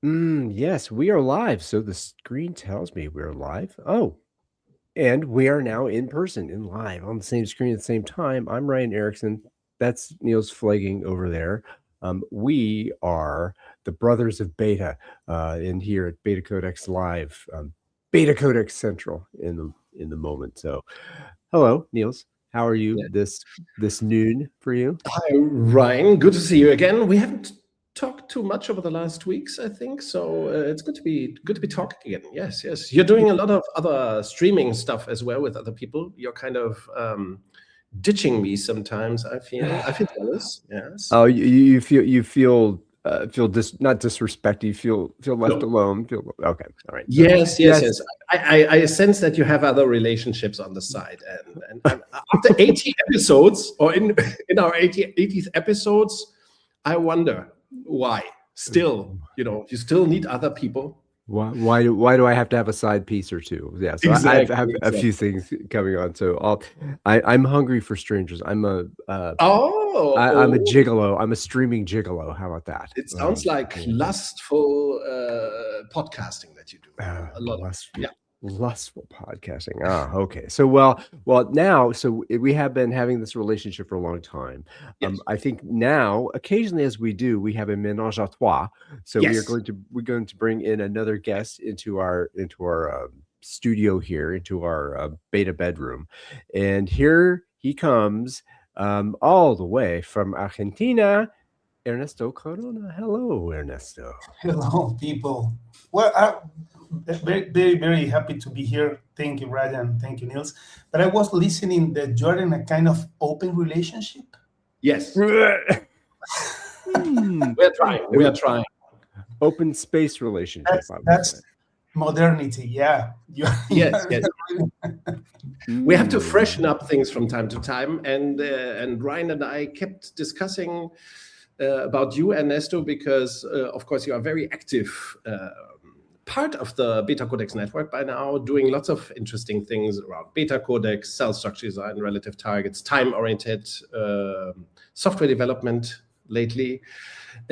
Yes, we are live. So the screen tells me we're live. Oh, and we are now in person and live on the same screen at the same time. I'm Ryan Erickson. That's Niels Pflaeging over there. We are the brothers of Beta in here at BetaCodex Live, BetaCodex Central in the moment. So, hello, Niels. How are you Yeah. this noon for you? Hi, Ryan. Good to see you again. We haven't talked too much over the last weeks, I think. So it's good to be talking again. Yes, yes. You're doing a lot of other streaming stuff as well with other people. You're kind of ditching me sometimes. I feel jealous. Yes. Oh, you feel not disrespected. You feel left No. alone. Feel okay. All right. So Yes, yes, yes, yes. I sense that you have other relationships on the side, and after 80 episodes, or in our 80th episodes, I wonder why. Still, you still need other people. why do I have to have a side piece or two? Yeah. So I have Exactly. a few Exactly. things coming on. So I'm hungry for strangers. I'm a Oh, gigolo. I'm a streaming gigolo. How about that? it sounds like Yeah. lustful podcasting that you do. A lot of, Lust yeah. lustful podcasting. Ah, okay. So well now, so we have been having this relationship for a long time. Yes. I think now, occasionally as we do, we have a ménage à trois. So Yes. we're going to bring in another guest into our studio here, into our beta bedroom, and here he comes, all the way from Argentina. Ernesto Corona. Hello, Ernesto. Hello, people. Well, I'm very, very, very happy to be here. Thank you, Ryan. Thank you, Niels. But I was listening that you're in a kind of open relationship. Yes. Hmm. We're trying. We are trying. Open space relationship, That's I would say. that's modernity. Yeah, Yes. you're Yes. really- We have to Mm. freshen up things from time to time, and Ryan and I kept discussing about you, Ernesto, because of course you are very active part of the Beta Codex network by now, doing lots of interesting things around Beta Codex, cell structure design, relative targets, time-oriented software development lately.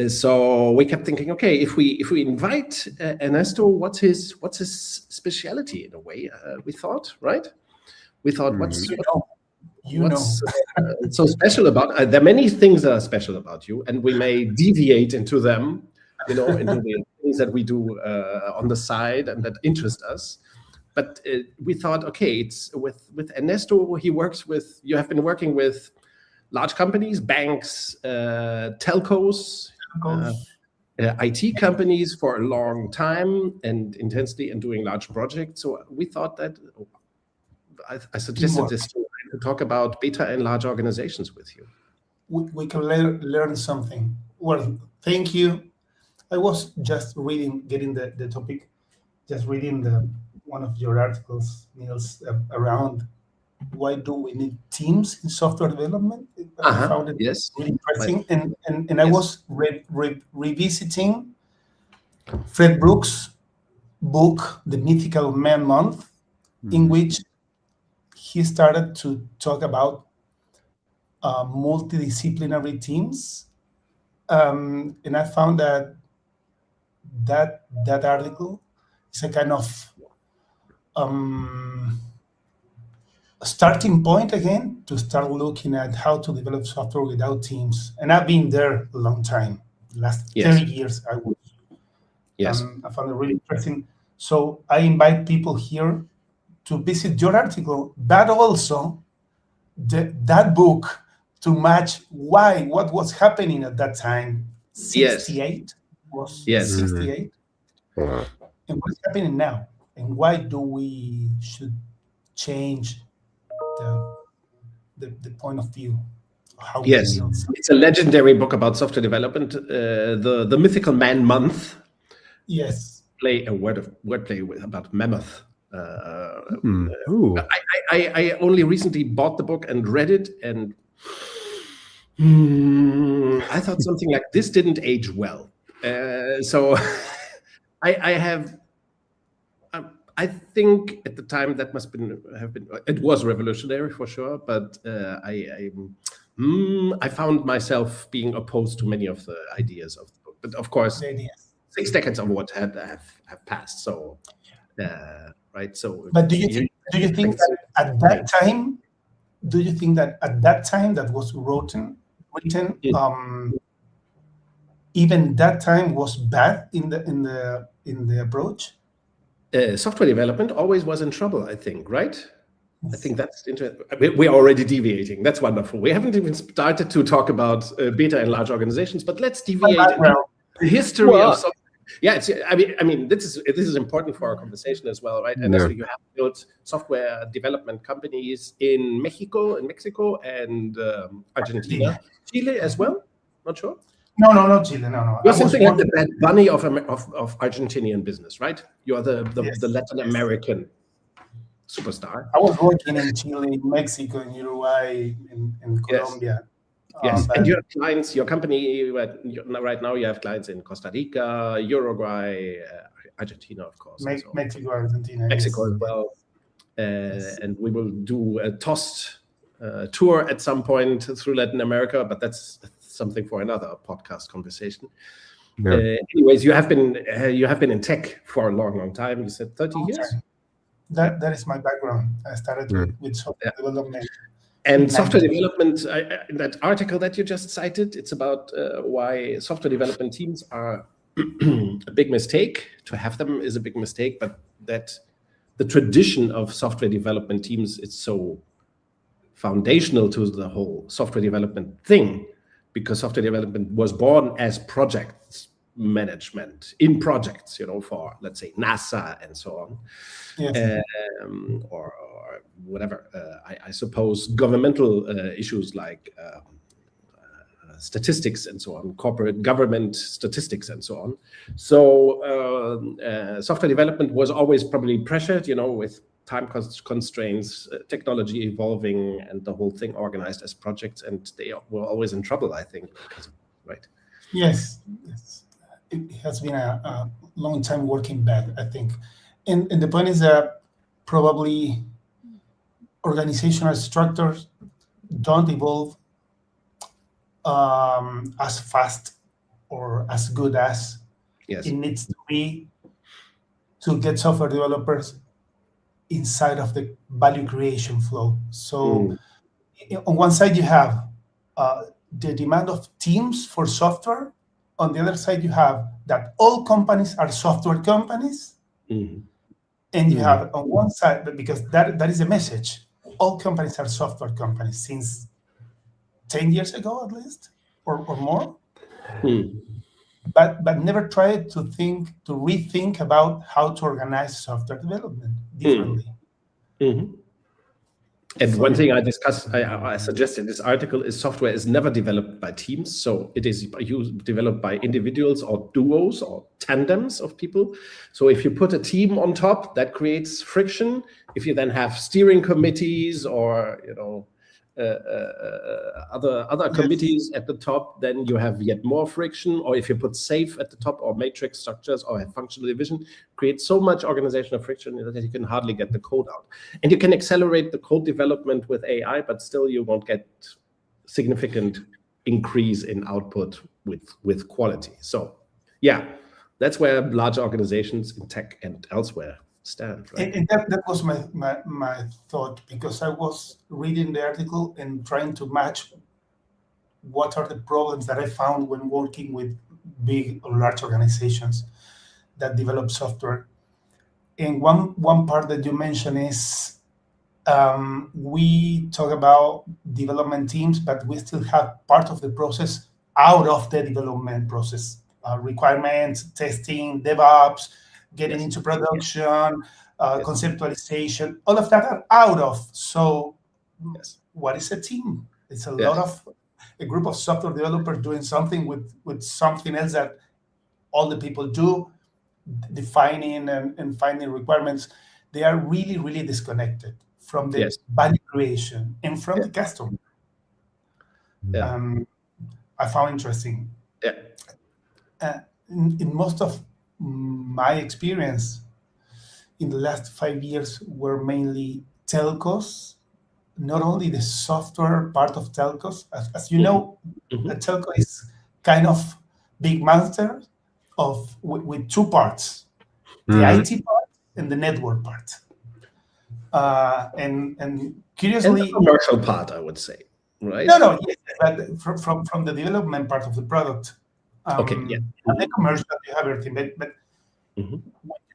So we kept thinking, okay, if we invite Ernesto, what's his speciality in a way? We thought, right? We thought, Mhm. you know. what's so special about? There are many things that are special about you, and we may deviate into them, into the things that we do on the side and that interest us. But we thought, okay, it's with Ernesto. He works with. You have been working with large companies, banks, telcos. Uh, IT companies for a long time and intensely and doing large projects. So we thought that I suggested Teamwork. this to talk about beta and large organizations with you. We can learn something. Well, thank you. I was just getting the topic, just reading one of your articles, Niels, around why do we need teams in software development? I found it Yes. really Right. interesting, and I Yes. was revisiting Fred Brooks' book, The Mythical Man Month, in Mhm. which he started to talk about multidisciplinary teams, and I found that article is a kind of um, starting point again to start looking at how to develop software without teams. And I've been there a long time. Last Yes. 30 years, I was. Yes. I found it really interesting. So I invite people here to visit your article, but also that book to match what was happening at that time. Yes. 68 was Yes. Mhm. 68, Uh, and what's happening now, and why do we should change the the point of view of how we Yes. build. It's a legendary book about software development. The Mythical Man Month. Yes, Play a wordplay about mammoth. Ooh. I only recently bought the book and read it, and I thought something like this didn't age well. So I have. I think at the time that must have been it was revolutionary for sure, but I found myself being opposed to many of the ideas of the book. But of course, the ideas. 6 decades of what have passed. So, right. So, but do you think that at that time? Do you think that at that time that was written, even that time was bad in the approach? Software development always was in trouble, I think, right? I think that's interesting. We're already deviating. That's wonderful. We haven't even started to talk about beta in large organizations, but let's deviate into the history of software. Yeah, I mean, this is important for our conversation as well, right? And so you have built software development companies in Mexico, and Argentina, Chile as well. Not sure. No, not Chile. No. You're something like the Bad Bunny of Argentinian business, right? You're the Latin American superstar. I was working in Chile, Mexico, in Uruguay, in Colombia. Yes, and your clients, your company, right now you have clients in Costa Rica, Uruguay, Argentina, of course. Mexico, Argentina. Mexico as well. And we will do a TOST tour at some point through Latin America, but that's something for another podcast conversation. Anyways, you have been in tech for a long time. You said 30 years? That is my background. I started with software development. And software development, that article that you just cited, it's about why software development teams are a big mistake. To have them is a big mistake, but that the tradition of software development teams is so foundational to the whole software development thing, because software development was born as projects management in projects, for, let's say, NASA and so on. Yes. Or whatever, I suppose governmental issues like statistics and so on, corporate government statistics and so on. So software development was always probably pressured, with time constraints, technology evolving, and the whole thing organized as projects, and they were always in trouble, I think, right? Yes. It has been a long time working bad, I think. And the point is that probably organizational structures don't evolve as fast or as good as it needs to be to get software developers inside of the value creation flow. So on one side, you have the demand of teams for software. On the other side, you have that all companies are software companies. And you have on one side, because that is a message, all companies are software companies since 10 years ago, at least, or more. But never tried to rethink about how to organize software development differently. And one thing I suggested in this article is software is never developed by teams. So it is developed by individuals or duos or tandems of people. So if you put a team on top, that creates friction. If you then have steering committees or, other committees at the top, then you have yet more friction. Or if you put SAFe at the top, or matrix structures, or have functional division, create so much organizational friction that you can hardly get the code out. And you can accelerate the code development with AI, but still you won't get significant increase in output with quality. So yeah, that's where large organizations in tech and elsewhere stand, right? And that was my thought, because I was reading the article and trying to match what are the problems that I found when working with big or large organizations that develop software. And one part that you mentioned is we talk about development teams, but we still have part of the process out of the development process, requirements, testing, DevOps, getting into production, conceptualization, all of that are out of. So what is a team? It's a group of software developers doing something with something else that all the people do, defining and finding requirements. They are really, really disconnected from the value creation and from the customer. I found interesting. In most of my experience in the last 5 years were mainly telcos, not only the software part of telcos. As you know, a telco is kind of big monster with two parts, the IT part and the network part. And curiously, and the commercial part, I would say, right? No, yes, but from the development part of the product, Okay, yeah. and the commercial, you have everything. But when you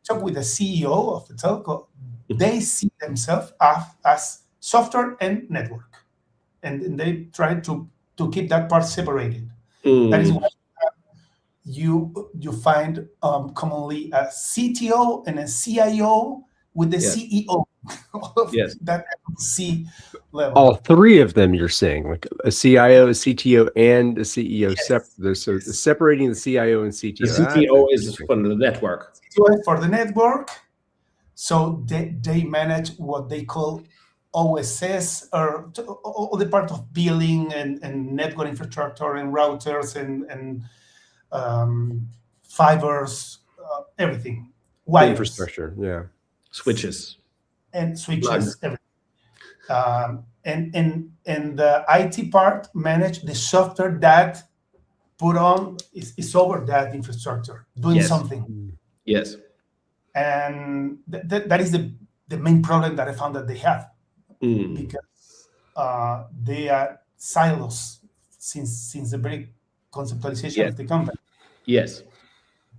talk with the CEO of the telco, they see themselves as software and network, and they try to keep that part separated. That is why you find commonly a CTO and a CIO with the CEO. Yes. That C level. All three of them, you're saying, like a CIO, a CTO, and a CEO. So separating the CIO and CTO. The CTO is for the network. CTO is for the network. So they manage what they call OSS, or all the part of billing and network infrastructure and routers and fibers, everything. Wires. Infrastructure, yeah. Switches. And switches, everything. And the IT part manage the software that put on is over that infrastructure, doing something. Yes. And that is the main problem that I found that they have, because they are silos since the very conceptualization of the company. Yes.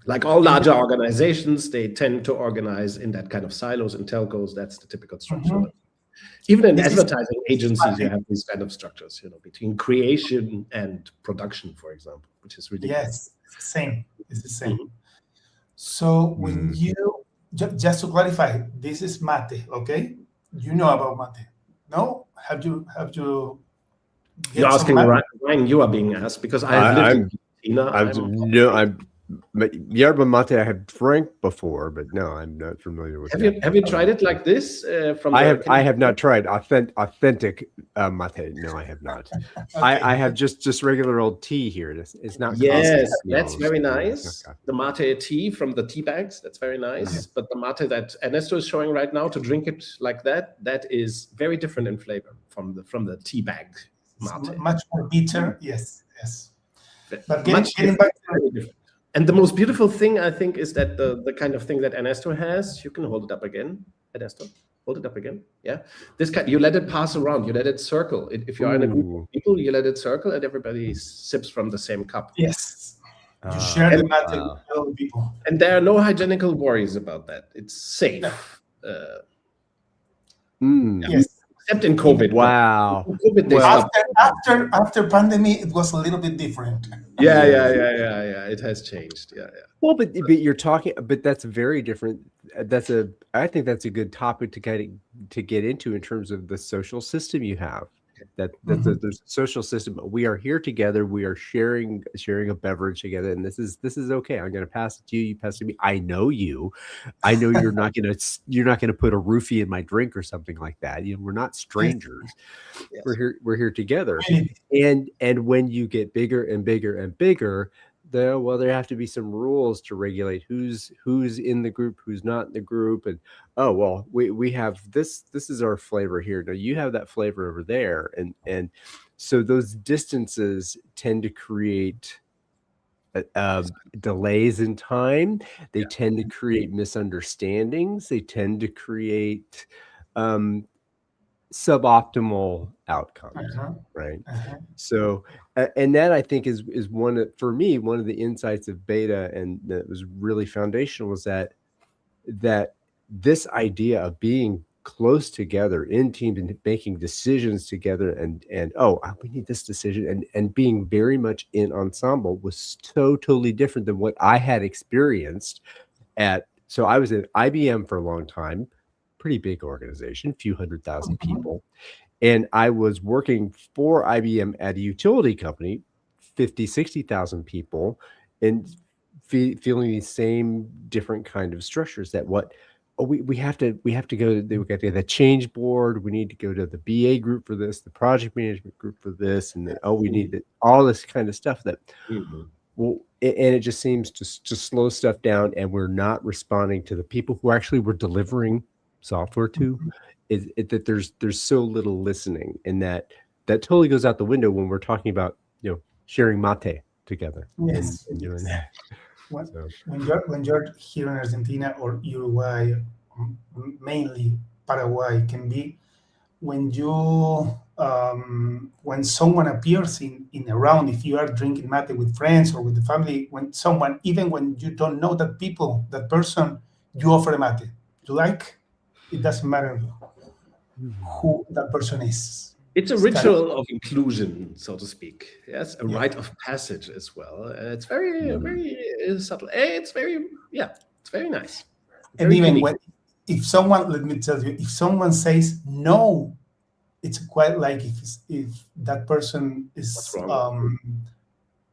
Like all larger organizations, they tend to organize in that kind of silos and telcos. That's the typical structure. Even in advertising agencies, you have these kind of structures, between creation and production, for example, which is really it's the same. It's the same. So when you just to clarify, this is mate, okay? You know about mate? No? Have you? You're asking Ryan. You are being asked because I have lived in Argentina. Yerba mate I have drank before, but no, I'm not familiar with it. Have you tried it like this? I have not tried authentic mate. No, I have not. I have just regular old tea here. It's not. Yes, that's very nice. The mate tea from the tea bags, that's very nice. But the mate that Ernesto is showing right now, to drink it like that is very different in flavor from the tea bag mate. Much more bitter. Yes. But getting back to and the most beautiful thing, I think, is that the kind of thing that Ernesto has, you can hold it up again, Ernesto. Hold it up again. Yeah. This kind, you let it pass around, you let it circle. If you're in a group of people, you let it circle and everybody sips from the same cup. Yes. You share the mate with other people. And there are no hygienical worries about that. It's safe. Yes. Except in COVID. Wow. COVID, after pandemic, it was a little bit different. Yeah. It has changed. Yeah. Well, but you're talking, but that's very different. I think that's a good topic to get into in terms of the social system you have. There's a social system. We are here together. We are sharing a beverage together, and this is okay. I'm going to pass it to you. You pass it to me. I know you. I know you're not going to put a roofie in my drink or something like that. We're not strangers. Yes. We're here together. And when you get bigger and bigger and bigger, there have to be some rules to regulate who's in the group, who's not in the group, and we have this is our flavor here. No, you have that flavor over there, and so those distances tend to create delays in time. They tend to create misunderstandings. They tend to create suboptimal outcomes, right? So, and that I think is one of the insights of beta, and that was really foundational, was that this idea of being close together in teams and making decisions together, and we need this decision, and being very much in ensemble was totally different than what I had experienced so I was at IBM for a long time. Pretty big organization, few 100,000 people. And I was working for IBM at a utility company, 50, 60,000 people, and feeling the same different kind of structures that we have to go to the change board. We need to go to the BA group for this, the project management group for this. And then, we need all this kind of stuff that, and it just seems to slow stuff down. And we're not responding to the people who actually were delivering software to, is that there's so little listening, and that totally goes out the window when we're talking about sharing mate together. Yes. and doing that. when you're here in Argentina or Uruguay, mainly Paraguay, can be when when someone appears in a round, if you are drinking mate with friends or with the family, even when you don't know that person, you offer a mate. You like, it doesn't matter who that person is. It's a ritual of inclusion, so to speak. Yes, a rite of passage as well. It's very, very subtle. It's very nice. And Very even unique. if someone, let me tell you, if someone says no, it's quite like if that person is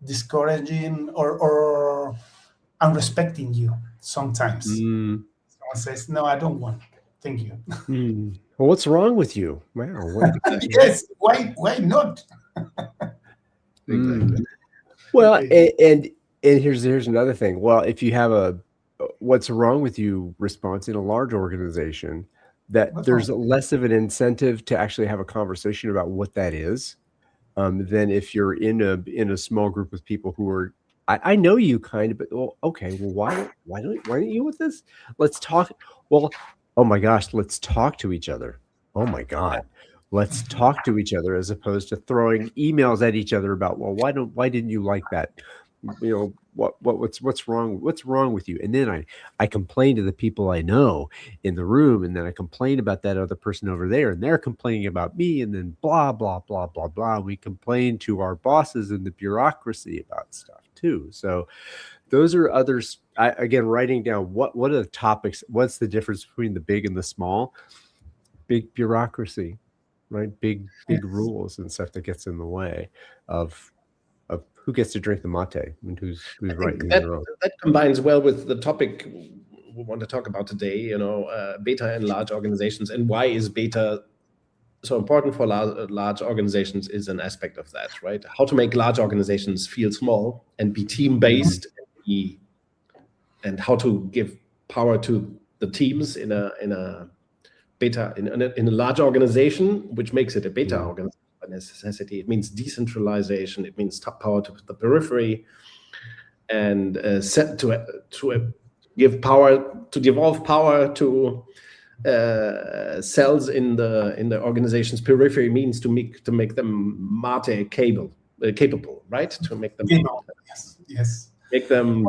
discouraging or unrespecting you. Sometimes someone says, "No, I don't want. Thank you." Well, what's wrong with you? Wow. Yes. Why not? Exactly. Well, and here's another thing. Well, if you have a "what's wrong with you" response in a large organization, there's less of an incentive to actually have a conversation about what that is, than if you're in a small group with people who are, I know you kind of, but okay, well, why don't you with this? Let's talk. Well, oh my gosh, let's talk to each other. Oh my God. Let's talk to each other as opposed to throwing emails at each other about, well, why didn't you like that? What's wrong with you? And then I complain to the people I know in the room, and then I complain about that other person over there, and they're complaining about me, and then blah blah blah blah blah. We complain to our bosses and the bureaucracy about stuff too. So those are others. Again, writing down what are the topics, what's the difference between the big and the small. Big bureaucracy, right? Big rules and stuff that gets in the way of who gets to drink the mate and who's writing the road. That combines well with the topic we want to talk about today, beta in large organizations, and why is beta so important for large organizations is an aspect of that, right? How to make large organizations feel small and be team-based, and how to give power to the teams in a beta in a large organization, which makes it a beta organization. Necessity. It means decentralization. It means power to the periphery, and to devolve power to cells in the organization's periphery means to make them mate capable, right? To make them yes. Make them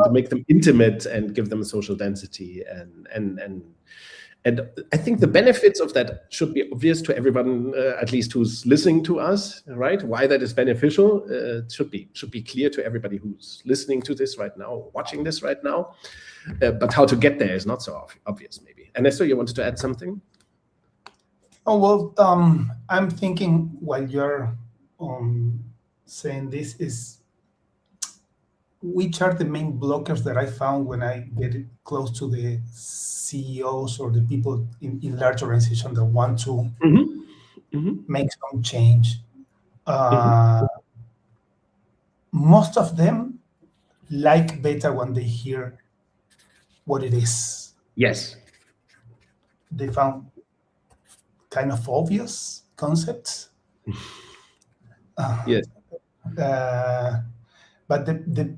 intimate and give them social density and I think the benefits of that should be obvious to everyone, at least who's listening to us, right? Why that is beneficial should be clear to everybody who's listening to this right now, watching this right now. But how to get there is not so obvious, maybe. Ernesto, you wanted to add something? Oh, well, I'm thinking while you're saying this is, which are the main blockers that I found when I get close to the CEOs or the people in large organizations that want to make some change. Most of them like beta when they hear what it is. Yes. They found kind of obvious concepts. Yes. But the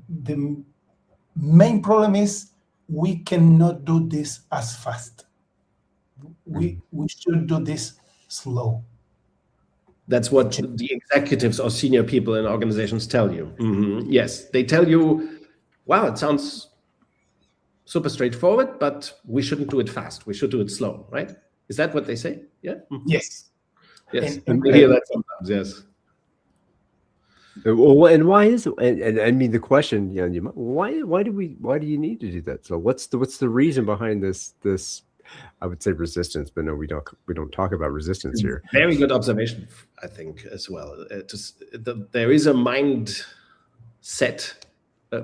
main problem is we cannot do this as fast. We should do this slow. That's what the executives or senior people in organizations tell you. Yes, they tell you, wow, it sounds super straightforward, but we shouldn't do it fast. We should do it slow, right? Is that what they say? Yeah. Yes. Yes. And we hear that sometimes. Yes. Well, and why is it? And I mean, the question, why do you need to do that? So what's the reason behind this? I would say resistance, but no, we don't talk about resistance here. Very good observation, I think, as well. There is a mindset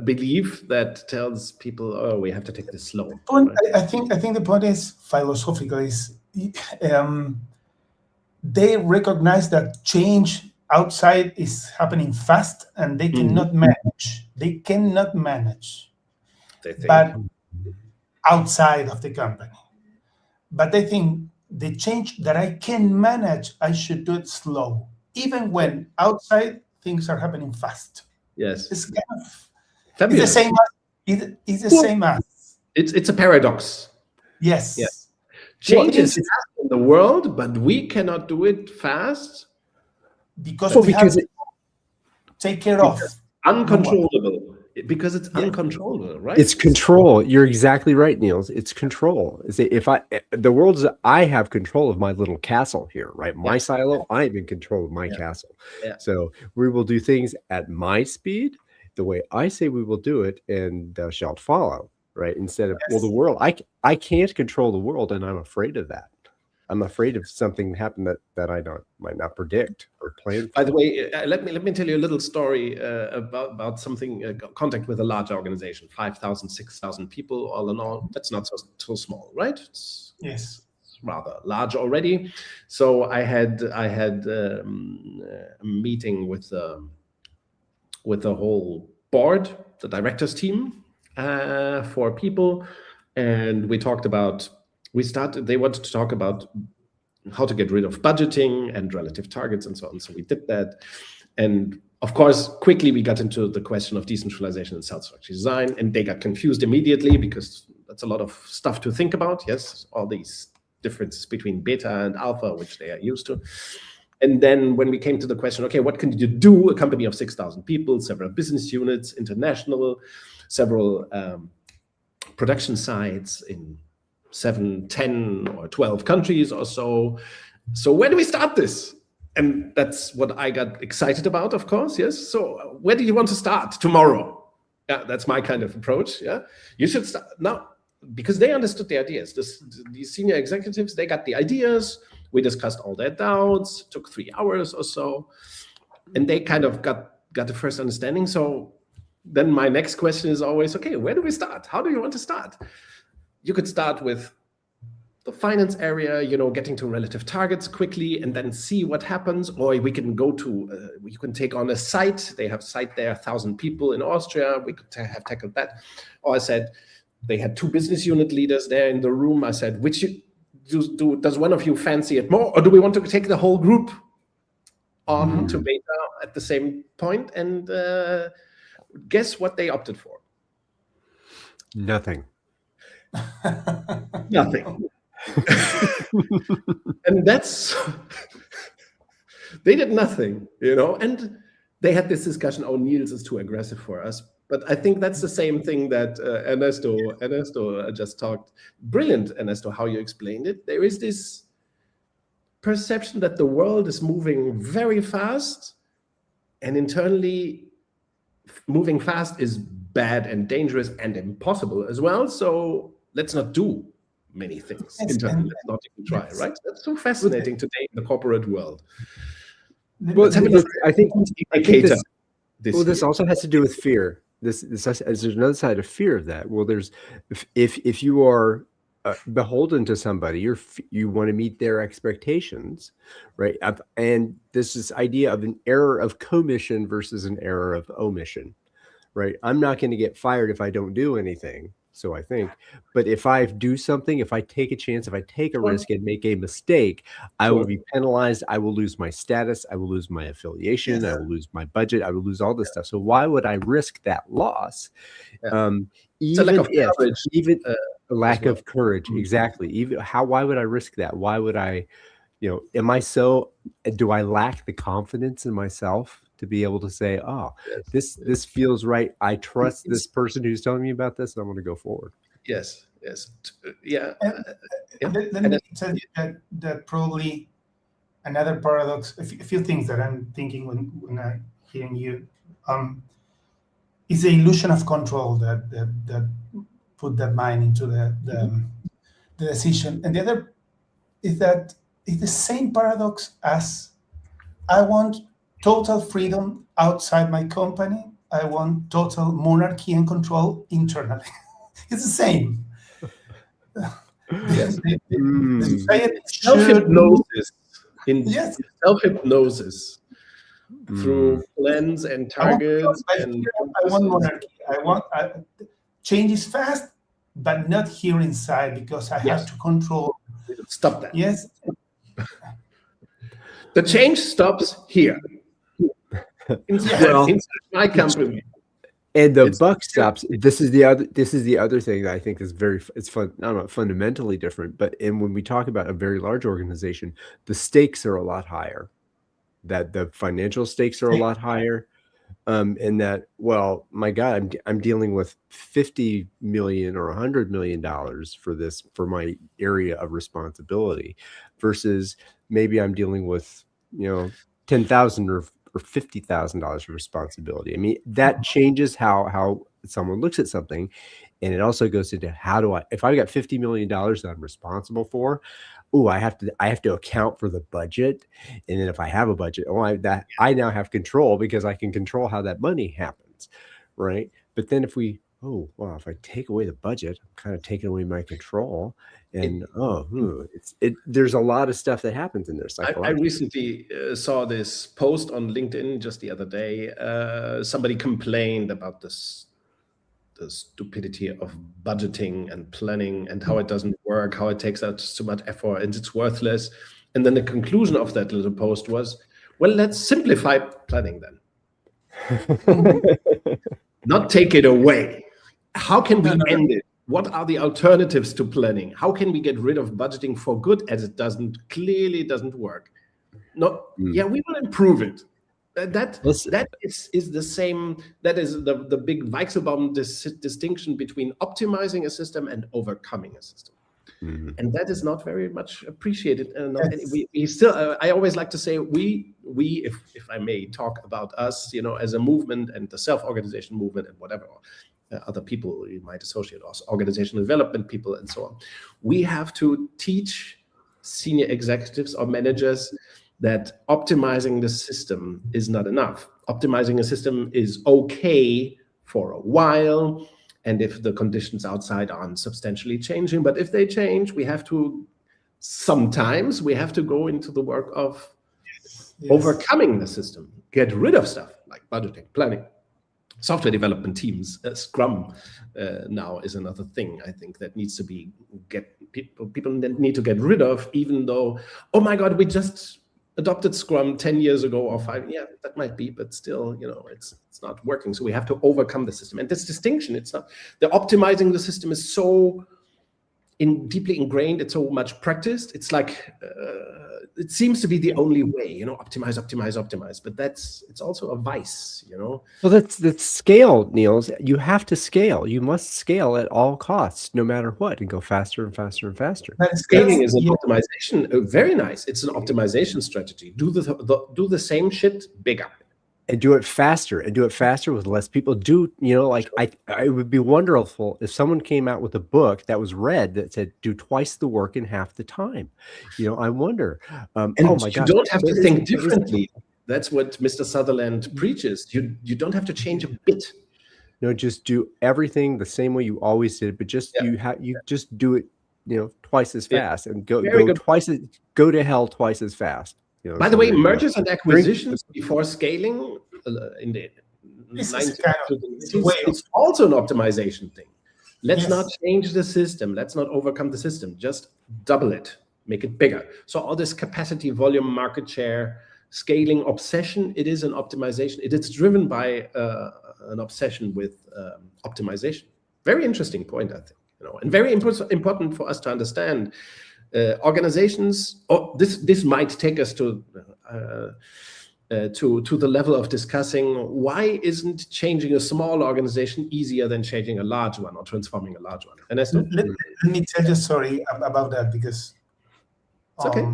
belief that tells people, oh, we have to take this slow. Right? I think the point is philosophical. Is they recognize that change outside is happening fast, and they cannot manage. They cannot manage, but outside of the company. But I think the change that I can manage, I should do it slow, even when outside things are happening fast. Yes, it's kind of it's the same. It's the same as. It's a paradox. Yes. Yeah. Change is fast in the world, but we cannot do it fast because we have to take care of uncontrollable. Because it's uncontrollable, right? It's control. You're exactly right, Niels. It's control. The world is, I have control of my little castle here, right? My silo, I'm in control of my castle. Yeah. So we will do things at my speed, the way I say we will do it, and thou shalt follow, right? Instead of, well, the world, I can't control the world, and I'm afraid of that. I'm afraid of something happen that I might not predict or plan for. By the way, let me tell you a little story about something, contact with a large organization, 5,000, 6,000 people, all in all. That's not so small, right? Yes. It's rather large already. So I had a meeting with the whole board, the directors team, 4 people, and we talked about. They wanted to talk about how to get rid of budgeting and relative targets and so on. So we did that. And of course, quickly we got into the question of decentralization and self-structure design, and they got confused immediately because that's a lot of stuff to think about. Yes, all these differences between beta and alpha, which they are used to. And then when we came to the question, okay, what can you do? A company of 6,000 people, several business units, international, several production sites in 7, 10, or 12 countries or so. So where do we start this? And that's what I got excited about, of course, yes. So where do you want to start tomorrow? Yeah, that's my kind of approach, yeah. You should start now, because they understood the ideas. These senior executives, they got the ideas. We discussed all their doubts, took 3 hours or so. And they kind of got the first understanding. So then my next question is always, okay, where do we start? How do you want to start? You could start with the finance area, getting to relative targets quickly and then see what happens. Or we can go to, you can take on a site. They have a site there, 1,000 people in Austria. We could have tackled that. Or I said, they had 2 business unit leaders there in the room. I said, does one of you fancy it more? Or do we want to take the whole group on to beta at the same point? And guess what they opted for? Nothing. Nothing. And they did nothing, and they had this discussion, oh, Niels is too aggressive for us. But I think that's the same thing that Ernesto just talked. Brilliant, Ernesto, how you explained it. There is this perception that the world is moving very fast, and internally moving fast is bad and dangerous and impossible as well. So let's not do many things internally. Let's not even try, right? That's so fascinating today in the corporate world. Well, I think this also has to do with fear. There's another side of fear of that. Well, if you are beholden to somebody, you want to meet their expectations, right? And this idea of an error of commission versus an error of omission, right? I'm not going to get fired if I don't do anything. So I think, but if I do something, if I take a chance, if I take a risk and make a mistake, I will be penalized. I will lose my status. I will lose my affiliation. I will lose my budget. I will lose all this stuff. So why would I risk that loss? Even a lack of courage. Exactly. Why would I risk that? Why would I, do I lack the confidence in myself to be able to say, oh, this feels right. I trust this person who's telling me about this, and I'm going to go forward. Yes. Yeah. Let me tell you that probably another paradox, a few things that I'm thinking when I'm hearing you, is the illusion of control that put that mind into the decision. And the other is that it's the same paradox as I want total freedom outside my company. I want total monarchy and control internally. It's the same. Yes. The society self-hypnosis through plans and targets. I want monarchy. I want change is fast, but not here inside because I have to control. Stop that. Yes. The change stops here. Inside my company. And the It's buck stops. This is the other thing that I think is it's fun. I don't know, fundamentally different. But when we talk about a very large organization, the stakes are a lot higher. That the financial stakes are a lot higher. And that, well, my God, I'm dealing with $50 million or $100 million for my area of responsibility, versus maybe I'm dealing with, $10,000 or $50,000 of responsibility. I mean, that changes how someone looks at something, and it also goes into if I've got $50 million that I'm responsible for. Oh, I have to account for the budget, and then if I have a budget, I now have control, because I can control how that money happens, right? But then if I take away the budget, I'm kind of taking away my control, and there's a lot of stuff that happens in there I psychologically. recently saw this post on LinkedIn just the other day. Somebody complained about the stupidity of budgeting and planning, and how it doesn't work, how it takes out so much effort and it's worthless. And then the conclusion of that little post was, well, let's simplify planning then. Not take it away. How can we end it? What are the alternatives to planning? How can we get rid of budgeting for good, as it clearly doesn't work? Yeah, we will improve it. That is the same. That is the big Weichselbaum distinction between optimizing a system and overcoming a system. Mm-hmm. And that is not very much appreciated. We still, I always like to say, if I may talk about us, as a movement and the self-organization movement and whatever other people you might associate us, organizational development people and so on. We have to teach senior executives or managers that optimizing the system is not enough. Optimizing a system is okay for a while, and if the conditions outside aren't substantially changing, but if they change, sometimes we have to go into the work of overcoming the system, get rid of stuff like budgeting, planning, software development teams. Scrum now is another thing I think that needs to people need to get rid of, even though, oh my God, we just adopted Scrum 10 years ago or 5. Yeah, that might be, but still, it's not working. So we have to overcome the system. And this distinction, the optimizing the system is so deeply ingrained, it's so much practiced. It's like, it seems to be the only way, optimize. But it's also a vice, Well, that's scale, Niels. You have to scale. You must scale at all costs, no matter what, and go faster and faster and faster. Scaling is an optimization. Very nice. It's an optimization strategy. Do the same shit bigger. And do it faster, with less people. I would be wonderful if someone came out with a book that was read that said, do twice the work in half the time. I wonder. And oh my God, you don't have to think differently. That's what Mr. Sutherland preaches. You don't have to change a bit. No, just do everything the same way you always did, but just you just do it, twice as fast, and go to hell twice as fast. By the way, mergers and acquisitions before scaling in the 90s, it's also an optimization thing. Let's not change the system. Let's not overcome the system. Just double it, make it bigger. So all this capacity, volume, market share, scaling obsession, it is an optimization. It is driven by an obsession with optimization. Very interesting point, I think. And very important for us to understand. Organizations, this might take us to the level of discussing why isn't changing a small organization easier than changing a large one or transforming a large one. And let me tell you, sorry about that, because okay.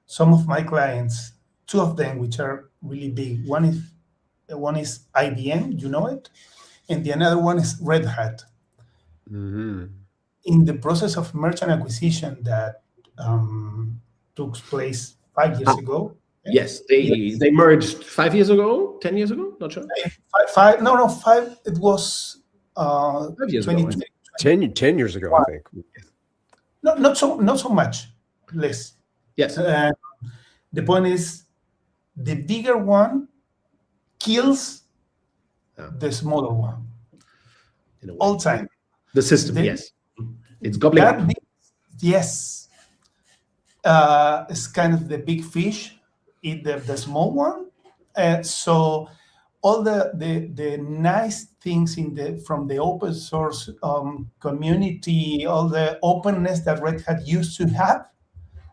Some of my clients, two of them which are really big, one is IBM, you know it, and the another one is Red Hat. Mm-hmm. In the process of merger and acquisition that took place 5 years ago. Yes, they merged 5 years ago, 10 years ago, not sure. 5. It was 5 years 20, ago. 10 years ago, I think. No, not so much, less. Yes. The point is, the bigger one kills the smaller one. All time. The system, yes. It's gobbling up. Yes. It's kind of the big fish eat the small one. So all the nice things from the open source community, all the openness that Red Hat used to have,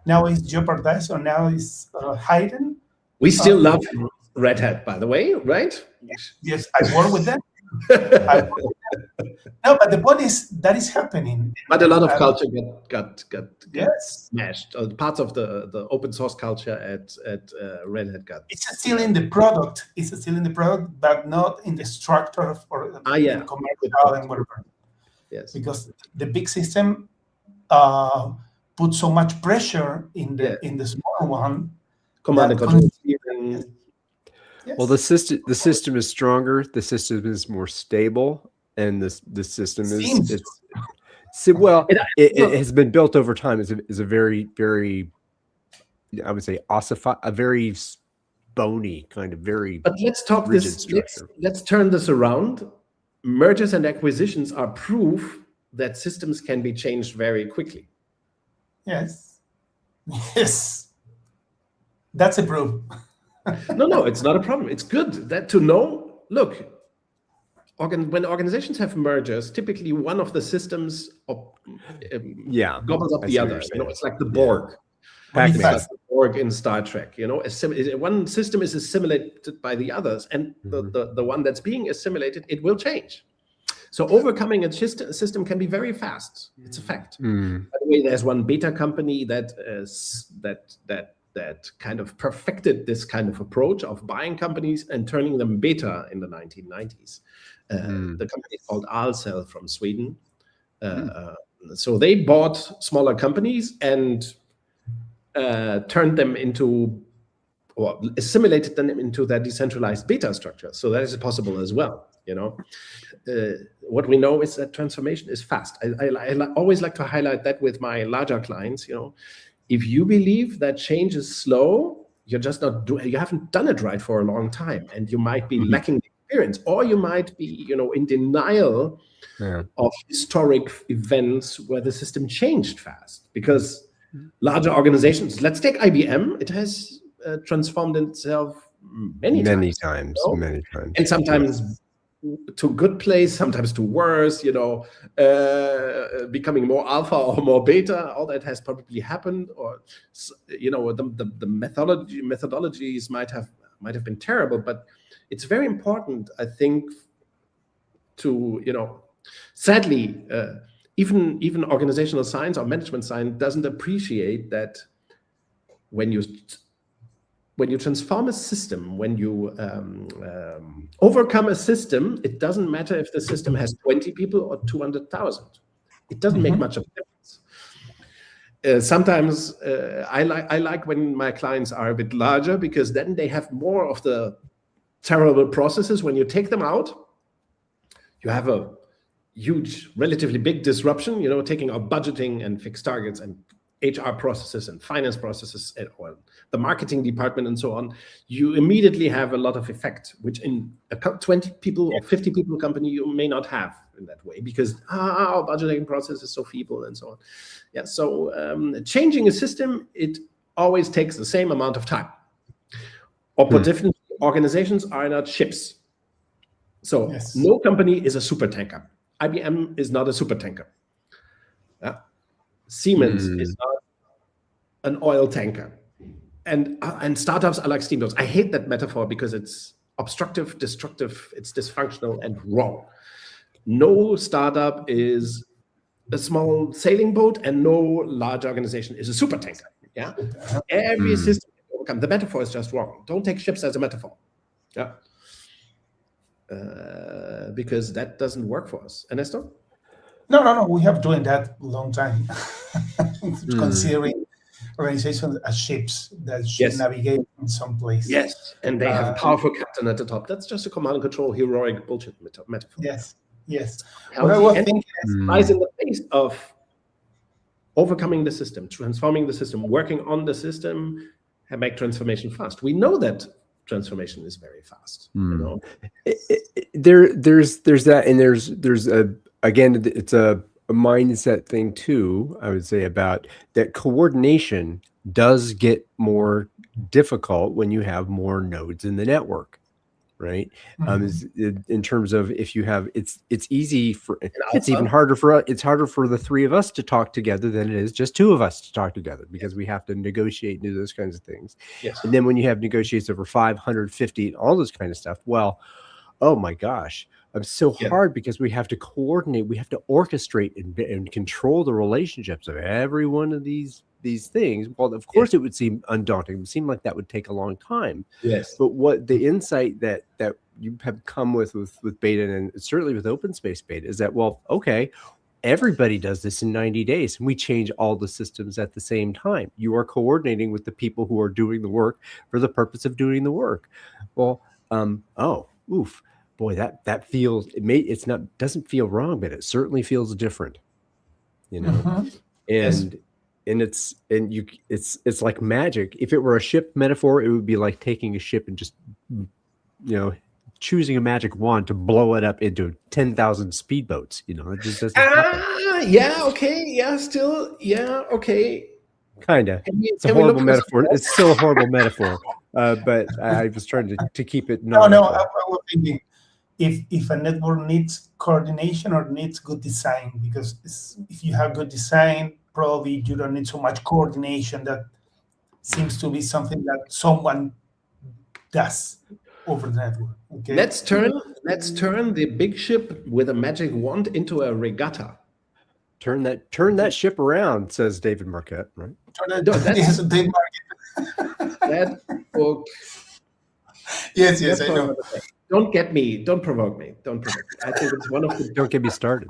now is jeopardized, or now is hidden. We still love Red Hat, by the way, right? Yes, I work with them. No, but the point is that is happening. But a lot of culture got yes, smashed. Parts of the open source culture at Red Hat got. It's still in the product. It's still in the product, but not in the structure or commercial and whatever. Yes, because the big system put so much pressure in the small one. Command and control. Yes. Well, the system is stronger. The system is more stable, and the system is it has been built over time. Is a very, very, I would say, a very bony kind of very. But let's talk this. Let's turn this around. Mergers and acquisitions are proof that systems can be changed very quickly. Yes. Yes. That's a proof. No, it's not a problem. It's good that to know. Look, when organizations have mergers, typically one of the systems gobbles up the other. It's like the Borg. Like the Borg in Star Trek. One system is assimilated by the others, and the one that's being assimilated, it will change. So overcoming a system can be very fast. It's a fact. By the way, there's one beta company that kind of perfected this kind of approach of buying companies and turning them beta in the 1990s. The company is called Alcell from Sweden. So they bought smaller companies and turned them into, or assimilated them into their decentralized beta structure. So that is possible as well. What we know is that transformation is fast. I always like to highlight that with my larger clients. If you believe that change is slow, you're just not you haven't done it right for a long time, and you might be lacking experience, or you might be, in denial of historic events where the system changed fast. Because larger organizations, let's take IBM, it has transformed itself many times, and sometimes to good place, sometimes to worse, becoming more alpha or more beta. All that has probably happened, or the methodologies might have been terrible. But it's very important, I think, to sadly, even organizational science or management science doesn't appreciate that when you transform a system, when you overcome a system, it doesn't matter if the system has 20 people or 200,000. It doesn't make much of a difference. Sometimes I like when my clients are a bit larger, because then they have more of the terrible processes. When you take them out, you have a huge, relatively big disruption, taking out budgeting and fixed targets and HR processes and finance processes or the marketing department and so on. You immediately have a lot of effect, which in a 20 people or 50 people company you may not have in that way, because our budgeting process is so feeble and so on. So changing a system, it always takes the same amount of time. Or put differently, organizations are not ships. So no company is a super tanker. IBM is not a super tanker. Siemens is not an oil tanker, and startups are like steamboats. I hate that metaphor because it's obstructive, destructive, it's dysfunctional and wrong. No startup is a small sailing boat, and no large organization is a super tanker. Every system can overcome. The metaphor is just wrong. Don't take ships as a metaphor. Because that doesn't work for us. Ernesto? No. We have doing that a long time. Considering organizations as ships that should navigate in some place. Yes, and they have a powerful captain at the top. That's just a command and control heroic bullshit metaphor. Yes. What I was thinking lies in the face of overcoming the system, transforming the system, working on the system, and make transformation fast. We know that transformation is very fast. There's that, and there's a, again, it's a mindset thing too, I would say, about that coordination does get more difficult when you have more nodes in the network. right? Mhm. Is in terms of if you have it's easy for it's alpha. even harder for it's harder for the three of us to talk together than it is just two of us to talk together, because we have to negotiate and do those kinds of things. Yes. And then when you have negotiations over 550, all this kind of stuff, well, oh my gosh, it's so Yeah. hard because we have to coordinate, we have to orchestrate and control the relationships of every one of these things. Well, of course, it would seem undaunting. It would seem like that would take a long time. Yes. But what the insight that you have come with beta, and certainly with open space beta, is that, well, okay, everybody does this in 90 days, and we change all the systems at the same time. You are coordinating with the people who are doing the work for the purpose of doing the work. Well, oof, boy, that feels, doesn't feel wrong, but it certainly feels different, you know. Mhm. And it's like magic. If it were a ship metaphor, it would be like taking a ship and just, choosing a magic wand to blow it up into 10,000 speedboats. It just doesn't happen. Yeah. Okay. Yeah. Still. Yeah. Okay. Kind of. It's a horrible metaphor. It's still a horrible metaphor. But I was trying to keep it nautical. No. I was thinking, if a network needs coordination or needs good design, because if you have good design, probably you don't need so much coordination. That seems to be something that someone does over the network. Okay. Let's turn the big ship with a magic wand into a regatta. Turn that ship around, says David Marquette, right? Yes, David Marquette. That book. Yes, I know. Don't provoke me. I think it's one of the don't get me started.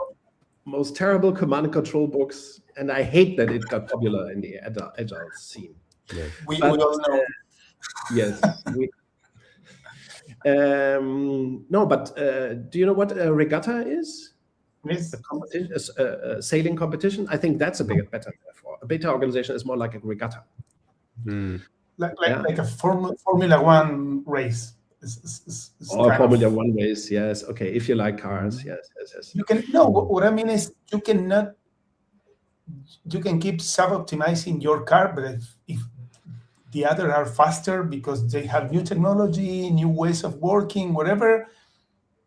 Most terrible command and control books, and I hate that it got popular in the agile scene. Yeah. We all know. Yes. No, but do you know what a regatta is? Yes. A competition, a sailing competition. I think that's a better metaphor. A beta organization is more like a regatta. Like a Formula One race. Or Formula One race, yes. Okay, if you like cars, yes. You can what I mean is you can keep sub-optimizing your car, but if the other are faster because they have new technology, new ways of working, whatever,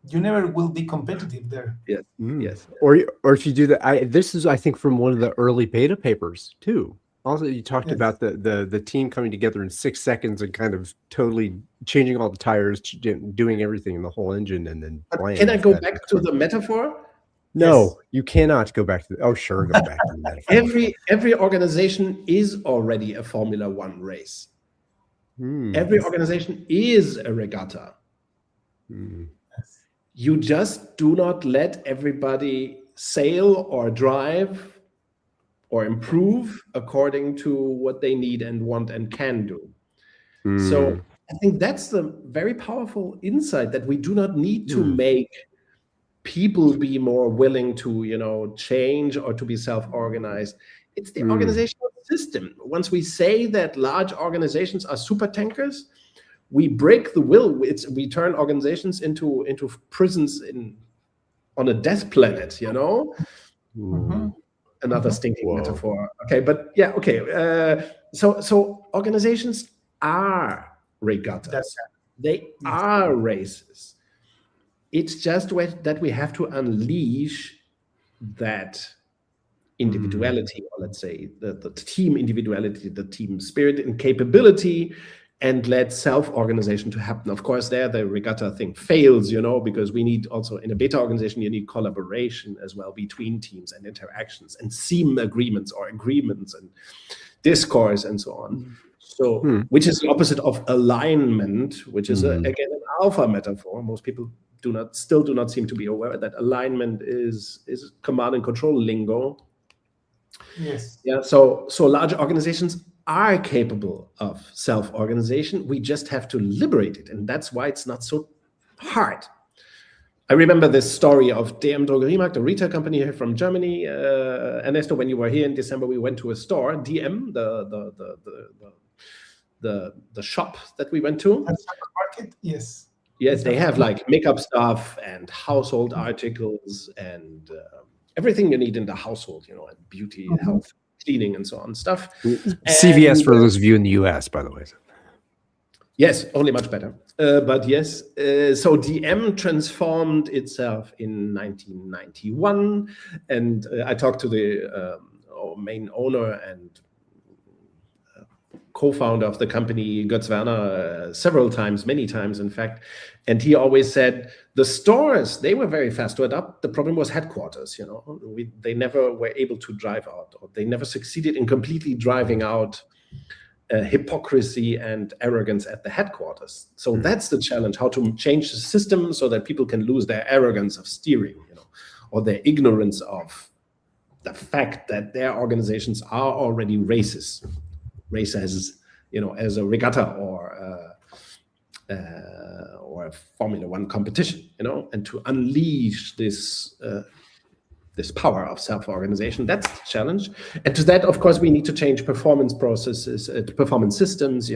you never will be competitive there. Yes, yes. Or if you do that, this is, I think, from one of the early beta papers too. Also, you talked about the team coming together in 6 seconds and kind of totally changing all the tires, doing everything in the whole engine, and then playing. Can I go back to the metaphor? No, you cannot go back to go back to the metaphor. Every organization is already a Formula One race. Every organization is a regatta. You just do not let everybody sail or drive or improve according to what they need and want and can do. So I think that's the very powerful insight, that we do not need to make people be more willing to, change or to be self-organized. It's the organizational system. Once we say that large organizations are super tankers, we break the will. We turn organizations into prisons on a death planet, Another stinking metaphor. Okay, but yeah, okay. So organizations are regattas. They are races. It's just that we have to unleash that individuality, or let's say the team individuality, the team spirit and capability, and let self-organization to happen. Of course, the regatta thing fails, because we need also, in a beta organization, you need collaboration as well between teams and interactions and seam agreements and discourse and so on. So, which is the opposite of alignment, which is again an alpha metaphor. Most people still do not seem to be aware that alignment is command and control lingo. Yes. Yeah. So large organizations are capable of self-organization. We just have to liberate it, and that's why it's not so hard. I remember this story of DM Drogeriemarkt, a retail company here from Germany. Ernesto, when you were here in December, we went to a store, DM, the shop that we went to. Market, yes. Yes, they have like makeup stuff and household articles and everything you need in the household, and beauty, health, cleaning, and so on stuff. CVS for those of you in the US, by the way. Yes, only much better. But yes, so DM transformed itself in 1991, and I talked to the main owner and co-founder of the company, Götz Werner, several times, many times, in fact, and he always said the stores, they were very fast to adapt. The problem was headquarters. They never were able to drive out, or they never succeeded in completely driving out hypocrisy and arrogance at the headquarters. So that's the challenge: how to change the system so that people can lose their arrogance of steering, or their ignorance of the fact that their organizations are already racist. Race as as a regatta or a Formula One competition, and to unleash this power of self-organization. That's the challenge. And to that, of course, we need to change performance processes, performance systems.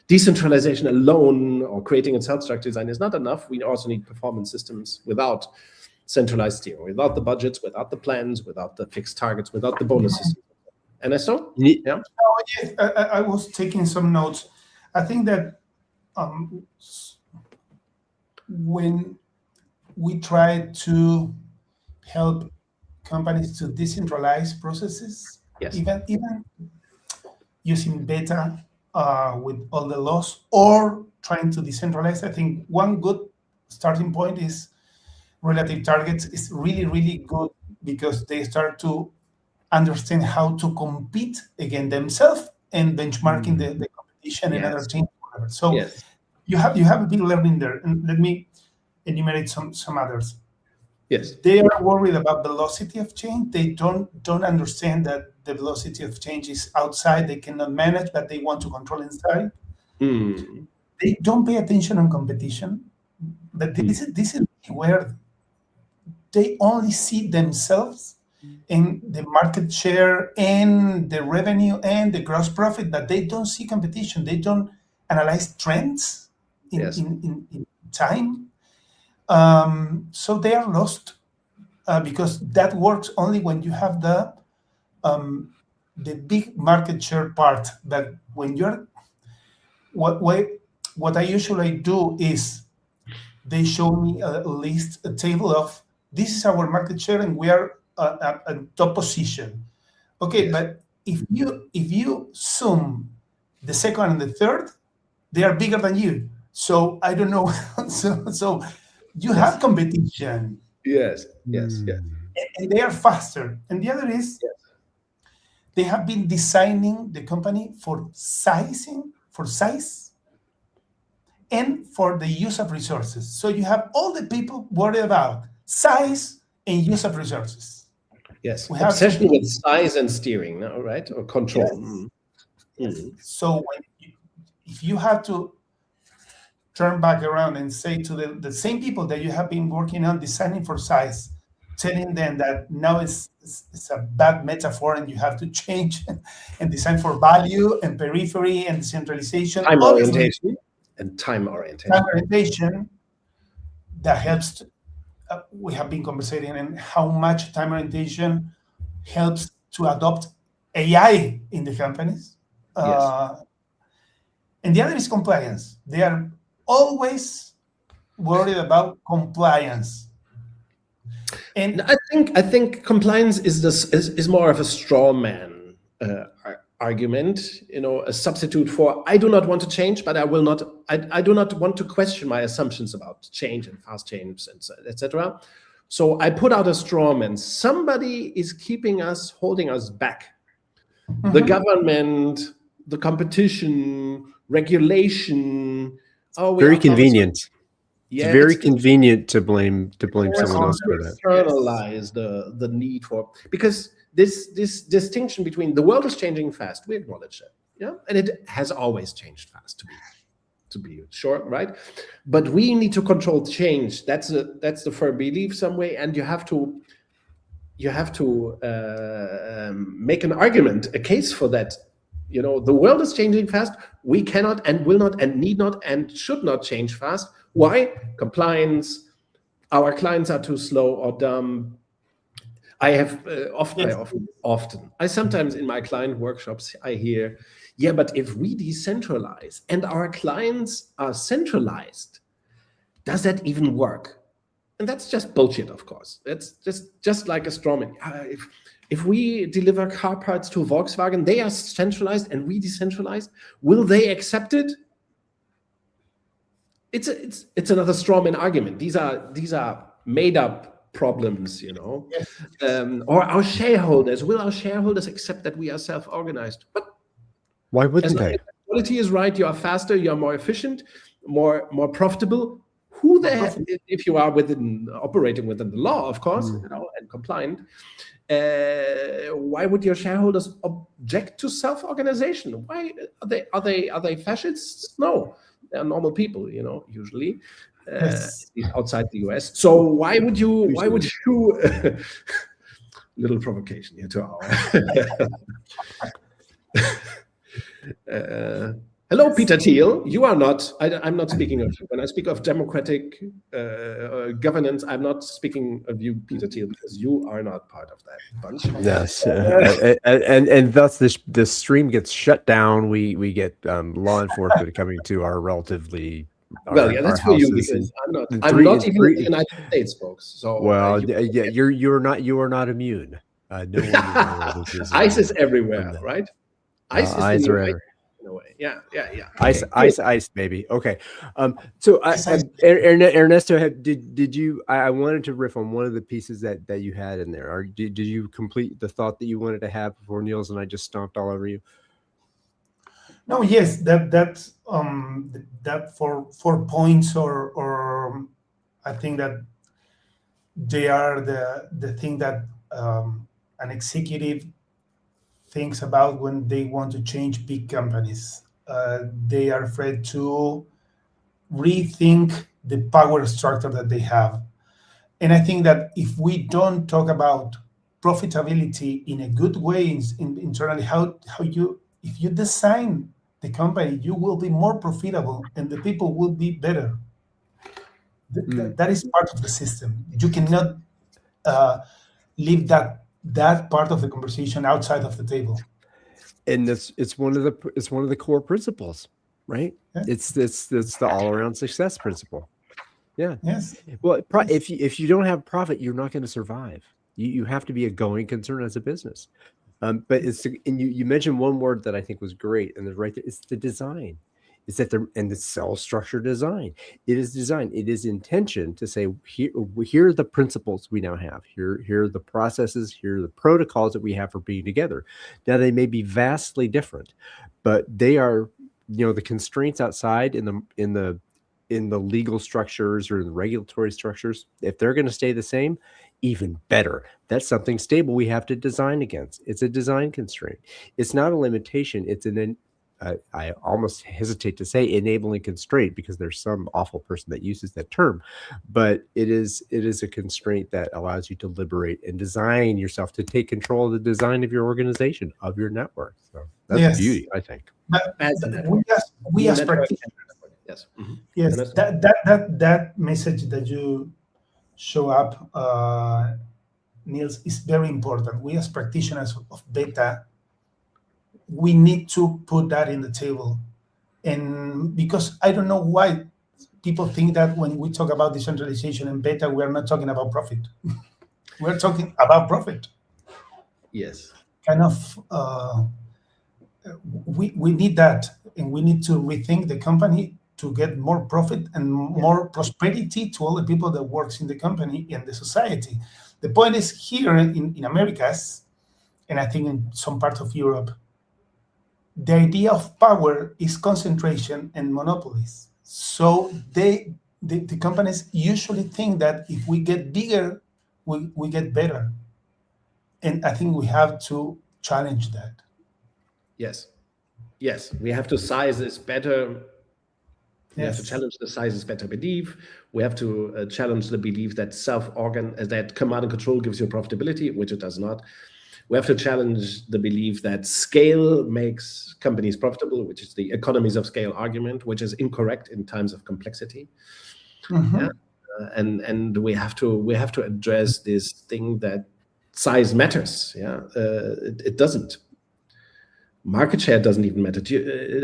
Decentralization alone or creating a self-structure design is not enough. We also need performance systems without centralized steering, without the budgets, without the plans, without the fixed targets, without the bonuses. Ernesto? Yeah. Yes, I was taking some notes. I think that when we try to help companies to decentralize processes, Yes. even using beta with all the laws, or trying to decentralize, I think one good starting point is relative targets is really, really good, because they start to understand how to compete against themselves and benchmarking the competition and other things. So you have a big learning there. And let me enumerate some others. Yes. They are worried about velocity of change. They don't understand that the velocity of change is outside. They cannot manage, but they want to control inside. They don't pay attention on competition. But this is where they only see themselves in the market share and the revenue and the gross profit, but they don't see competition. They don't analyze trends in time. So they are lost, because that works only when you have the big market share part. But when you're what I usually do is they show me a table of this is our market share and we are a top position. Okay, but if you zoom the second and the third, they are bigger than you. So I don't know. so you have competition. Yes. And they are faster. And the other is they have been designing the company for size and for the use of resources. So you have all the people worried about size and use of resources. Yes, obsession with size and steering, right? Or control. Yes. So if you have to turn back around and say to the same people that you have been working on designing for size, telling them that now it's a bad metaphor and you have to change and design for value and periphery and decentralization. Time orientation. Time orientation. That helps. We have been conversating and how much time orientation helps to adopt AI in the companies. And the other is compliance. They are always worried about compliance. And I think compliance is more of a straw man argument, a substitute for I do not want to change, but I do not want to question my assumptions about change and fast change, and etc. So I put out a straw man. Somebody is holding us back. The government, the competition, regulation. Very convenient. It's very convenient to blame someone else for that. Internalize the need for, because this distinction between the world is changing fast, we acknowledge that, and it has always changed fast, to be short, right? But we need to control change. That's the firm belief some way, and you have to make an argument, a case for that. The world is changing fast. We cannot and will not and need not and should not change fast. Why? Compliance. Our clients are too slow or dumb. I have often. I sometimes in my client workshops I hear, yeah, but if we decentralize and our clients are centralized, does that even work? And that's just bullshit, of course. That's just like a straw man. If we deliver car parts to Volkswagen, they are centralized and we decentralized. Will they accept it? It's another straw man argument. These are made up problems, you know. Or our shareholders. Will our shareholders accept that we are self-organized? But why wouldn't they? Quality is right. You are faster. You are more efficient, more profitable. Who the heck, if you are operating within the law, of course, you know, and compliant, why would your shareholders object to self-organization? Why are they fascists? No, they are normal people, you know, usually outside the US. So why would you little provocation here to our hello, Peter Thiel. You are not. I'm not speaking of you. When I speak of democratic governance, I'm not speaking of you, Peter Thiel, because you are not part of that bunch. Yes, and thus the stream gets shut down. We get law enforcement coming to our relatively. That's for you because I'm not even in the United States, folks. So you are not immune. No one ISIS everywhere, right? ISIS are everywhere. In a way. Yeah. Ice, baby. Okay. So Ernesto, did you? I wanted to riff on one of the pieces that you had in there. Or did you complete the thought that you wanted to have before Niels and I just stomped all over you? No. Yes. That 4 points, or I think that they are the thing that an executive thinks about when they want to change big companies. They are afraid to rethink the power structure that they have. And I think that if we don't talk about profitability in a good way internally, if you design the company, you will be more profitable and the people will be better. That is part of the system. You cannot leave that part of the conversation outside of the table. And it's one of the core principles, right? Yeah. It's the all around success principle. Yeah. Yes. Well, if you don't have profit, you're not going to survive. You have to be a going concern as a business. But you mentioned one word that I think was great, and right there, it's the design. It's that the cell structure design. It is design. It is intention to say here are the principles we now have. Here are the processes. Here are the protocols that we have for being together. Now they may be vastly different, but they are, the constraints outside in the legal structures or in the regulatory structures. If they're going to stay the same, even better. That's something stable we have to design against. It's a design constraint. It's not a limitation. It's I almost hesitate to say enabling constraint because there's some awful person that uses that term, but it is a constraint that allows you to liberate and design yourself to take control of the design of your organization, of your network. So that's beauty, I think. We as practitioners, yes, yes, that message that you show up, Niels, is very important. We as practitioners of beta, we need to put that in the table. And because I don't know why people think that when we talk about decentralization and beta, we're not talking about profit. We're talking about profit. Yes. Kind of, we need that. And we need to rethink the company to get more profit and more prosperity to all the people that works in the company and the society. The point is here in Americas, and I think in some parts of Europe, the idea of power is concentration and monopolies. So the companies usually think that if we get bigger, we get better. And I think we have to challenge that. Yes, we have to size this better. We have to challenge the size is better belief. We have to challenge the belief that that command and control gives you profitability, which it does not. We have to challenge the belief that scale makes companies profitable, which is the economies of scale argument, which is incorrect in times of complexity. Mm-hmm. And we have to address this thing that size matters. Yeah, it doesn't. Market share doesn't even matter.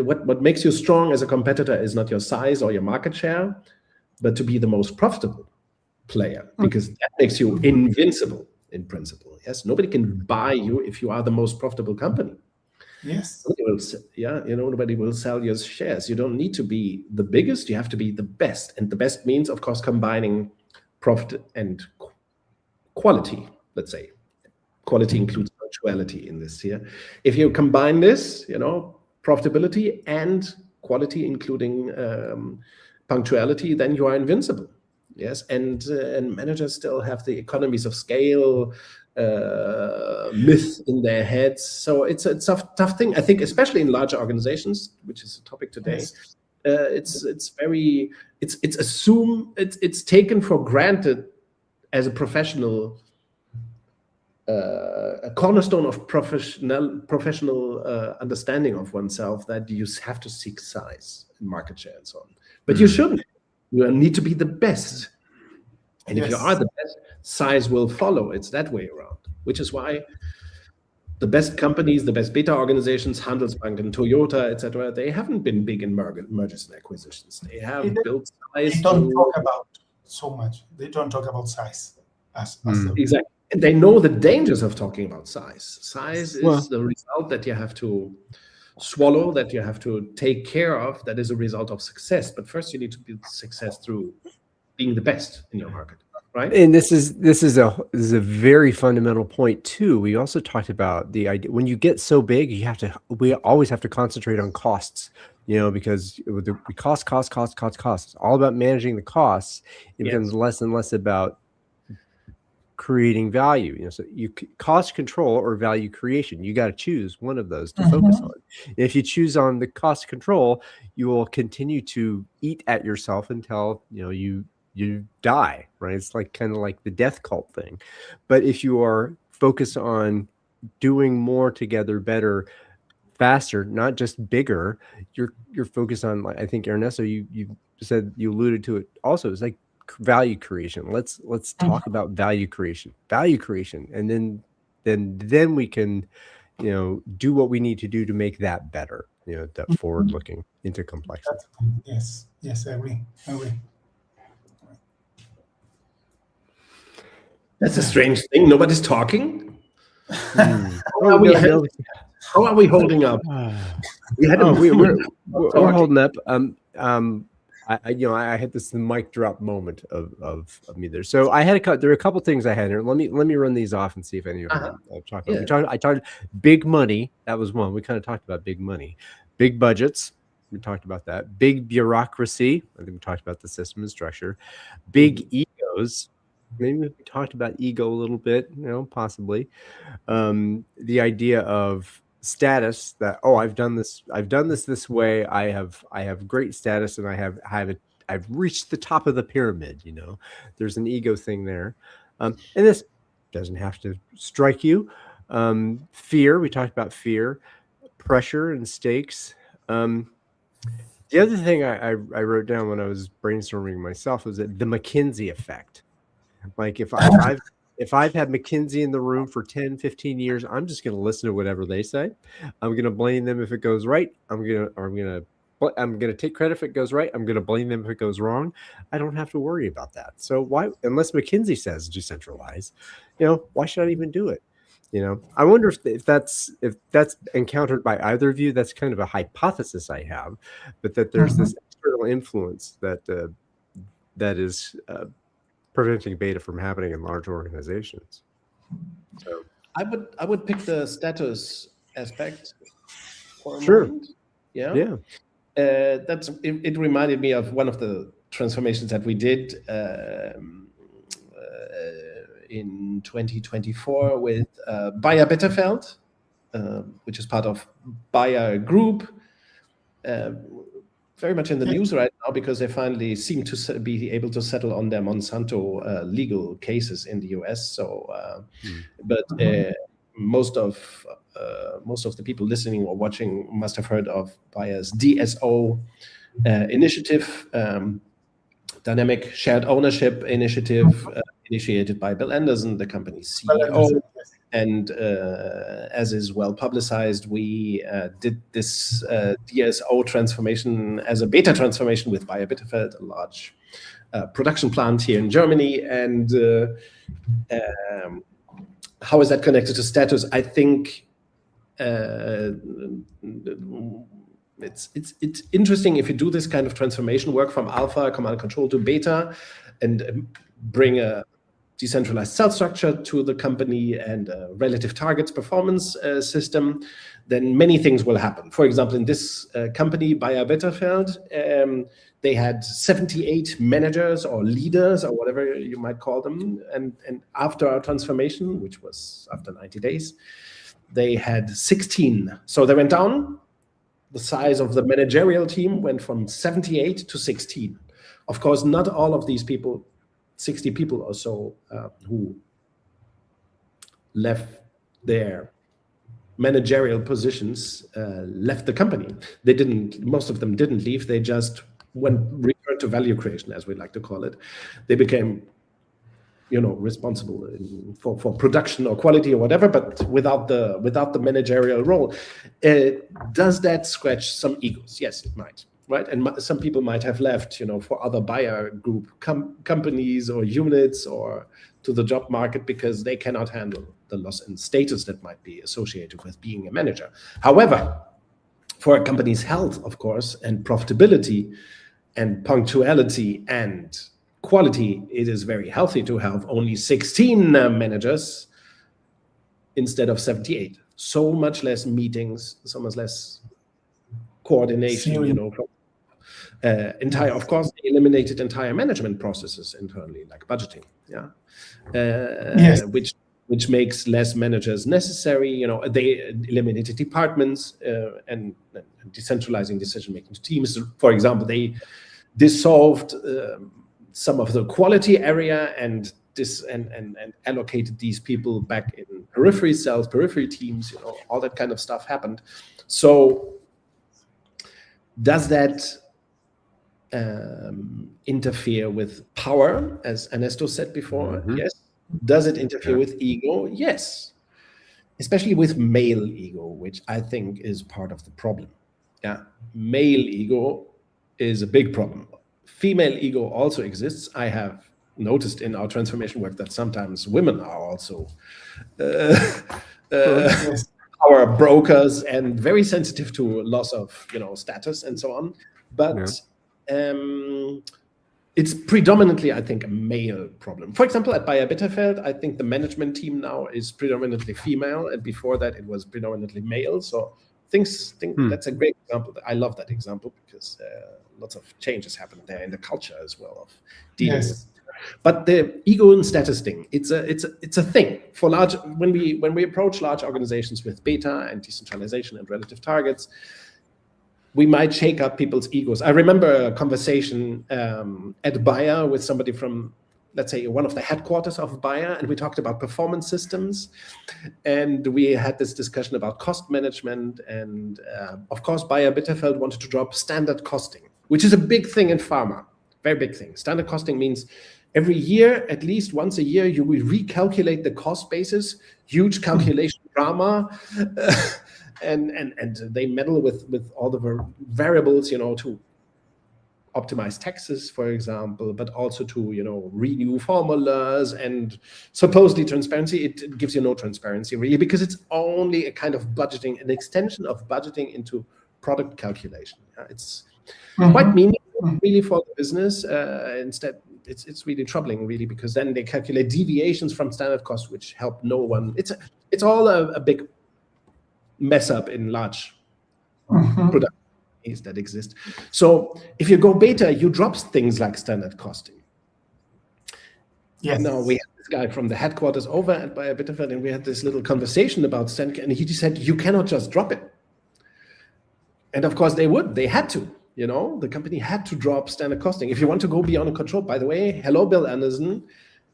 What makes you strong as a competitor is not your size or your market share, but to be the most profitable player, because that makes you invincible in principle. Yes, nobody can buy you if you are the most profitable company. Yes. Nobody will sell your shares. You don't need to be the biggest. You have to be the best, and the best means, of course, combining profit and quality. Let's say quality includes punctuality in this here. If you combine this, profitability and quality, including punctuality, then you are invincible. Yes, and managers still have the economies of scale myth in their heads. So it's a tough thing, I think, especially in larger organizations, which is a topic today. Yes. It's taken for granted as a professional, a cornerstone of professional understanding of oneself, that you have to seek size and market share and so on. But you shouldn't. You need to be the best. And if you are the best, size will follow. It's that way around, which is why the best companies, the best beta organizations, Handelsbank and Toyota, etc., they haven't been big in mergers and acquisitions. They have built size. They don't talk about so much. They don't talk about size. Exactly. And they know the dangers of talking about size. Size is the result that you have to swallow, that you have to take care of, that is a result of success. But first you need to build success through being the best in your market, right? And this is a very fundamental point too. We also talked about the idea, when you get so big, we always have to concentrate on costs, because we cost. It's all about managing the costs. It becomes less and less about creating value. So you cost control or value creation. You got to choose one of those to focus on. And if you choose on the cost control, you will continue to eat at yourself until you die, right? It's kind of like the death cult thing. But if you are focused on doing more together, better, faster, not just bigger, you're focused on, I think, Ernesto, you said, you alluded to it also, it's like value creation. Let's talk about value creation, and then we can do what we need to do to make that better, that forward looking into complexity. Yes, I agree. That's a strange thing. Nobody's talking. How are we holding up? We're holding up. I had this mic drop moment of me there. So there are a couple things I had here. Let me run these off and see if any of them talk about. I talked big money. That was one. We kind of talked about big money, big budgets. We talked about that. Big bureaucracy. I think we talked about the system and structure. Big egos. Maybe we talked about ego a little bit, possibly. The idea of status, that I've done this way. I have great status, and I've reached the top of the pyramid. There's an ego thing there, and this doesn't have to strike you. Fear. We talked about fear, pressure, and stakes. The other thing I wrote down when I was brainstorming myself was that the McKinsey effect. Like if I've had McKinsey in the room for 10, 15 years, I'm just going to listen to whatever they say. I'm going to blame them if it goes right. I'm going to take credit if it goes right. I'm going to blame them if it goes wrong. I don't have to worry about that. So why, unless McKinsey says decentralize, why should I even do it? I wonder if that's encountered by either of you. That's kind of a hypothesis I have, but that there's this external influence that is preventing beta from happening in large organizations. So I would pick the status aspect for a moment. Yeah. It reminded me of one of the transformations that we did in 2024 with Bayer Bitterfeld, which is part of Bayer Group. Very much in the news right now because they finally seem to be able to settle on their Monsanto legal cases in the US. So, but most of the people listening or watching must have heard of Bayer's DSO initiative, Dynamic Shared Ownership Initiative initiated by Bill Anderson, the company's CEO. Well, Anderson, yes. And as is well publicized, we did this DSO transformation as a beta transformation with Bayer Bitterfeld, a large production plant here in Germany. And how is that connected to status? I think it's interesting if you do this kind of transformation work from alpha, command and control, to beta, and bring a decentralized cell structure to the company and a relative targets performance system, then many things will happen. For example, in this company, Bayer Bitterfeld, they had 78 managers or leaders or whatever you might call them. And after our transformation, which was after 90 days, they had 16. So they went down. The size of the managerial team went from 78 to 16. Of course, not all of these people, 60 people or so, who left their managerial positions, left the company. They didn't. Most of them didn't leave. They just returned to value creation, as we like to call it. They became, responsible for production or quality or whatever, but without the managerial role. Does that scratch some egos? Yes, it might. Right, and some people might have left, for other Bayer Group companies or units or to the job market because they cannot handle the loss in status that might be associated with being a manager. However, for a company's health, of course, and profitability and punctuality and quality, it is very healthy to have only 16 managers instead of 78. So much less meetings, so much less coordination, of course, they eliminated entire management processes internally, like budgeting, yes. which makes less managers necessary. They eliminated departments and decentralizing decision-making to teams. For example, they dissolved some of the quality area and allocated these people back in periphery cells, periphery teams. All that kind of stuff happened. So does that interfere with power, as Ernesto said before? Mm-hmm. Yes. Does it interfere with ego? Yes. Especially with male ego, which I think is part of the problem. Yeah, male ego is a big problem. Female ego also exists. I have noticed in our transformation work that sometimes women are also our brokers and very sensitive to loss of status and so on. But it's predominantly, I think, a male problem. For example, at Bayer Bitterfeld, I think the management team now is predominantly female, and before that it was predominantly male. So that's a great example. I love that example because lots of changes happen there in the culture as well of dealing with. But the ego and status thing, it's a thing for large. When we approach large organizations with beta and decentralization and relative targets, we might shake up people's egos. I remember a conversation at Bayer with somebody from, let's say, one of the headquarters of Bayer, and we talked about performance systems, and we had this discussion about cost management, and of course, Bayer Bitterfeld wanted to drop standard costing, which is a big thing in pharma, very big thing. Standard costing means every year, at least once a year, you will recalculate the cost basis, huge calculation drama, and they meddle with all the variables, to optimize taxes, for example, but also to, renew formulas and supposedly transparency. It gives you no transparency really, because it's only a kind of budgeting, an extension of budgeting into product calculation. It's quite meaningful really for the business. Instead, it's really troubling really, because then they calculate deviations from standard cost, which help no one. It's all a big mess up in large production that exist. So if you go beta, you drop things like standard costing. Yes. Now we had this guy from the headquarters over at Bayer Bitterfeld, and we had this little conversation about standard, and he just said, you cannot just drop it. And of course they had to, the company had to drop standard costing. If you want to go beyond control, by the way, hello, Bill Anderson,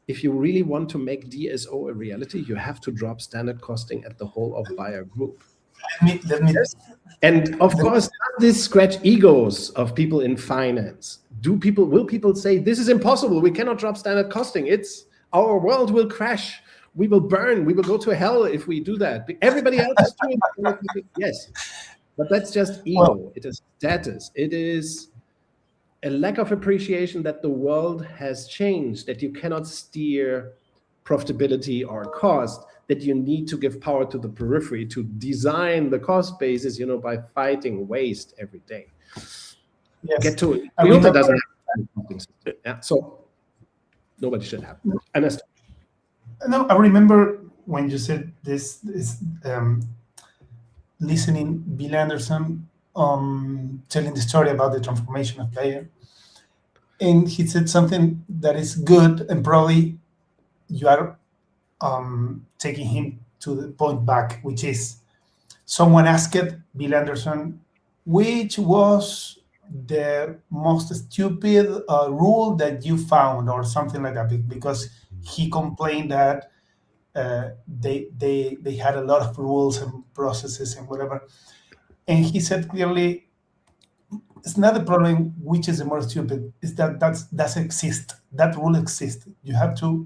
if you really want to make DSO a reality, you have to drop standard costing at the whole of Bayer Group. Let me. And of course, does this scratch egos of people in finance? Will people say, this is impossible, we cannot drop standard costing, it's our world will crash. We will burn. We will go to hell if we do that. Everybody else is doing it. Yes. But that's just ego. It is status. It is a lack of appreciation that the world has changed, that you cannot steer profitability or cost, that you need to give power to the periphery to design the cost basis, by fighting waste every day. Yes. Get to it. Toyota doesn't have a system. Yeah, so nobody should have. Ernesto. No, I remember when you said this listening Bill Anderson telling the story about the transformation of player. And he said something that is good, and probably you are taking him to the point back, which is someone asked Bill Anderson, which was the most stupid rule that you found, or something like that, because he complained that they had a lot of rules and processes and whatever. And he said clearly, it's not the problem which is the more stupid, it's that does exist. That rule exists. You have to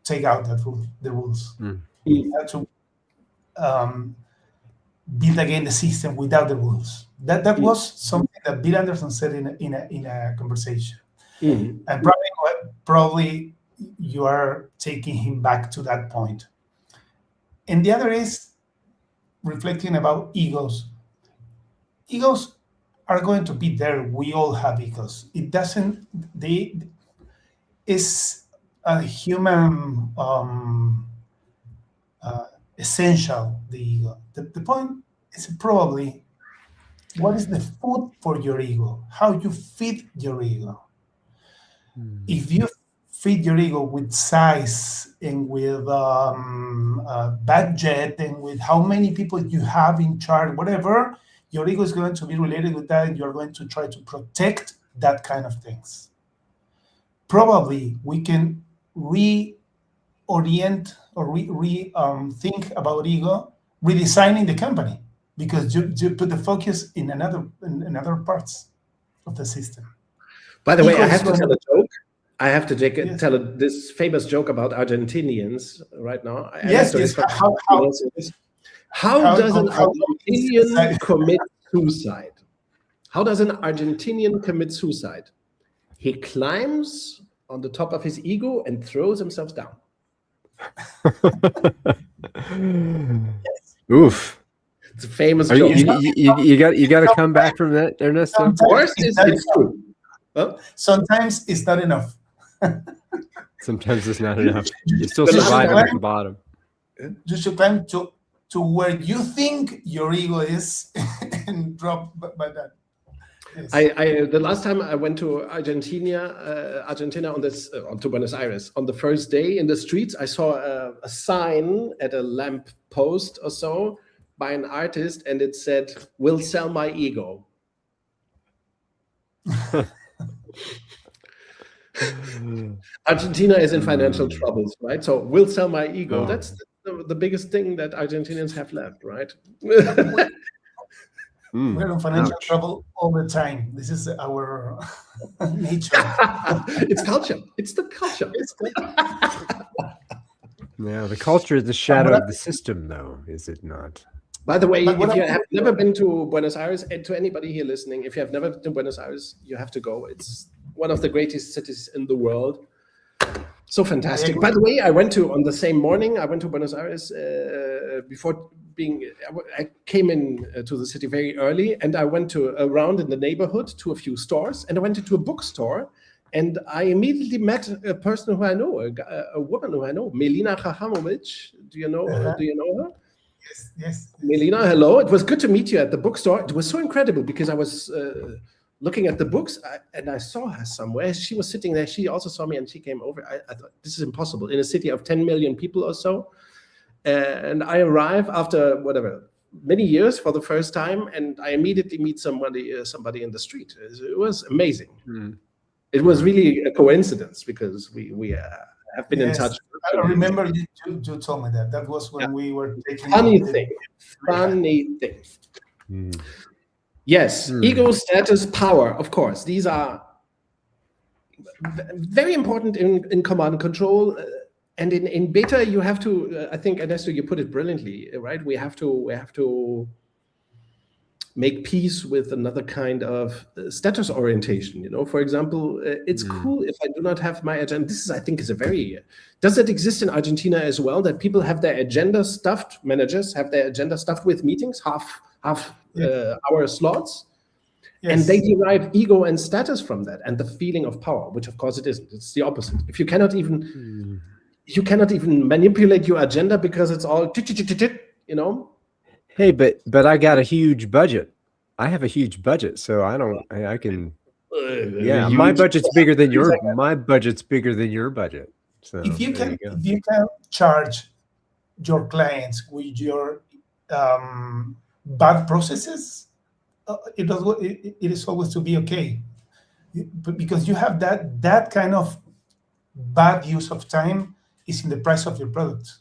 take out that rule, the rules. You have to build again the system without the rules. That was something that Bill Anderson said in a conversation. And probably you are taking him back to that point. And the other is reflecting about egos. Egos are going to be there. We all have egos. It doesn't. Is a human essential. The ego. The point is probably what is the food for your ego? How you feed your ego. If you feed your ego with size and with budget and with how many people you have in charge, whatever, your ego is going to be related with that, and you're going to try to protect that kind of things. Probably we can reorient or think about ego, redesigning the company, because you put the focus in another parts of the system. By the way, I have to tell a joke. I have to tell this famous joke about Argentinians right now. Yes. How does an Argentinian commit suicide? How does an Argentinian commit suicide? He climbs on the top of his ego and throws himself down. Oof. It's a famous joke. You got to come back from that, Ernesto. Of course, it's true. Well, sometimes it's not enough. Sometimes it's not enough. You still survive at the bottom. You should climb to where you think your ego is and drop by that. Yes. The last time I went to Argentina on this to Buenos Aires, on the first day in the streets, I saw a sign at a lamp post or so by an artist, and it said, "Will sell my ego." Argentina is in financial troubles, right? So we'll sell my ego. Oh. That's the biggest thing that Argentinians have left, right? We're in financial trouble all the time. This is our nature. It's culture. It's the culture. Yeah, the culture is the shadow of the system, though, is it not? By the way, if you have never been to Buenos Aires, and to anybody here listening, if you have never been to Buenos Aires, you have to go. It's one of the greatest cities in the world. So fantastic. By the way, on the same morning, I went to Buenos Aires I came in to the city very early, and I went around in the neighborhood to a few stores, and I went into a bookstore, and I immediately met a person who I know, a woman who I know, Melina Chachamovic. Do you know her? Yes. Melina, hello. It was good to meet you at the bookstore. It was so incredible because I was looking at the books and I saw her somewhere. She was sitting there. She also saw me and she came over. I thought, this is impossible in a city of 10 million people or so. And I arrive after many years for the first time, and I immediately meet somebody in the street. It was amazing. It was really a coincidence because we have been in touch. I remember you told me that. That was when we were taking funny thing. Yes, ego, status, power. Of course, these are very important in command and control. And in beta, you have to. I think Ernesto, you put it brilliantly, right? We have to make peace with another kind of status orientation. For example, it's cool if I do not have my agenda. This is, I think, does that exist in Argentina as well? That people have their agenda stuffed, managers have their agenda stuffed with meetings, half hour slots, and they derive ego and status from that, and the feeling of power, which of course it isn't. It's the opposite. If you cannot even manipulate your agenda because it's all Hey, but I got a huge budget. I have a huge budget, so I can. Yeah, my budget's bigger than your. My budget's bigger than your budget. So if you can charge your clients with your bad processes, it is always to be okay, because you have that kind of bad use of time is in the price of your product.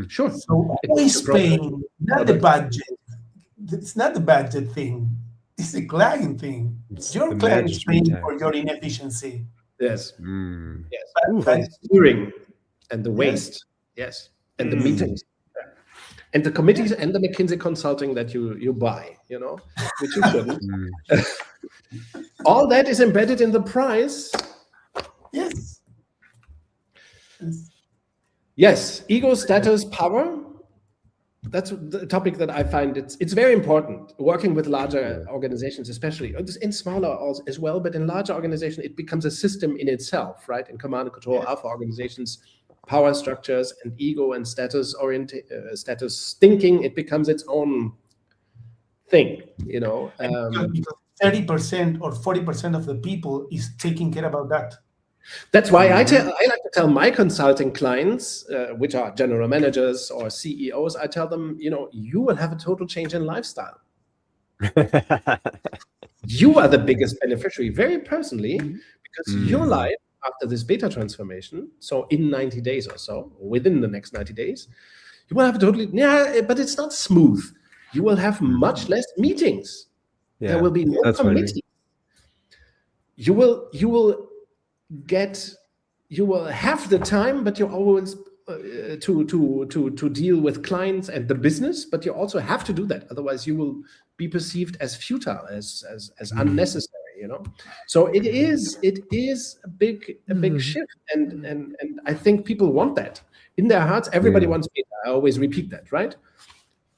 Sure. So always paying, not the budget. It's not the budget thing. It's the client thing. Your client is paying for your inefficiency. Yes. Yes. And steering and the waste. Yes. And the meetings. And the committees and the McKinsey consulting that you buy, which you shouldn't. All that is embedded in the price. Yes. Yes, ego, status, power. That's the topic that I find it's very important. Working with larger organizations, especially in smaller as well, but in larger organizations, it becomes a system in itself, right? In command and control alpha organizations, power structures and ego and status thinking, it becomes its own thing, Because 30% or 40% of the people is taking care about that. That's why I like to tell my consulting clients, which are general managers or CEOs, I tell them, you will have a total change in lifestyle. You are the biggest beneficiary, very personally, because your life after this beta transformation, so in 90 days or so, within the next 90 days, you will have a totally, but it's not smooth. You will have much less meetings. Yeah, there will be no committee. You will have the time, but you're always to deal with clients and the business, but you also have to do that. Otherwise you will be perceived as futile, as unnecessary, So it is a big shift. And I think people want that. In their hearts, everybody wants beta. I always repeat that, right?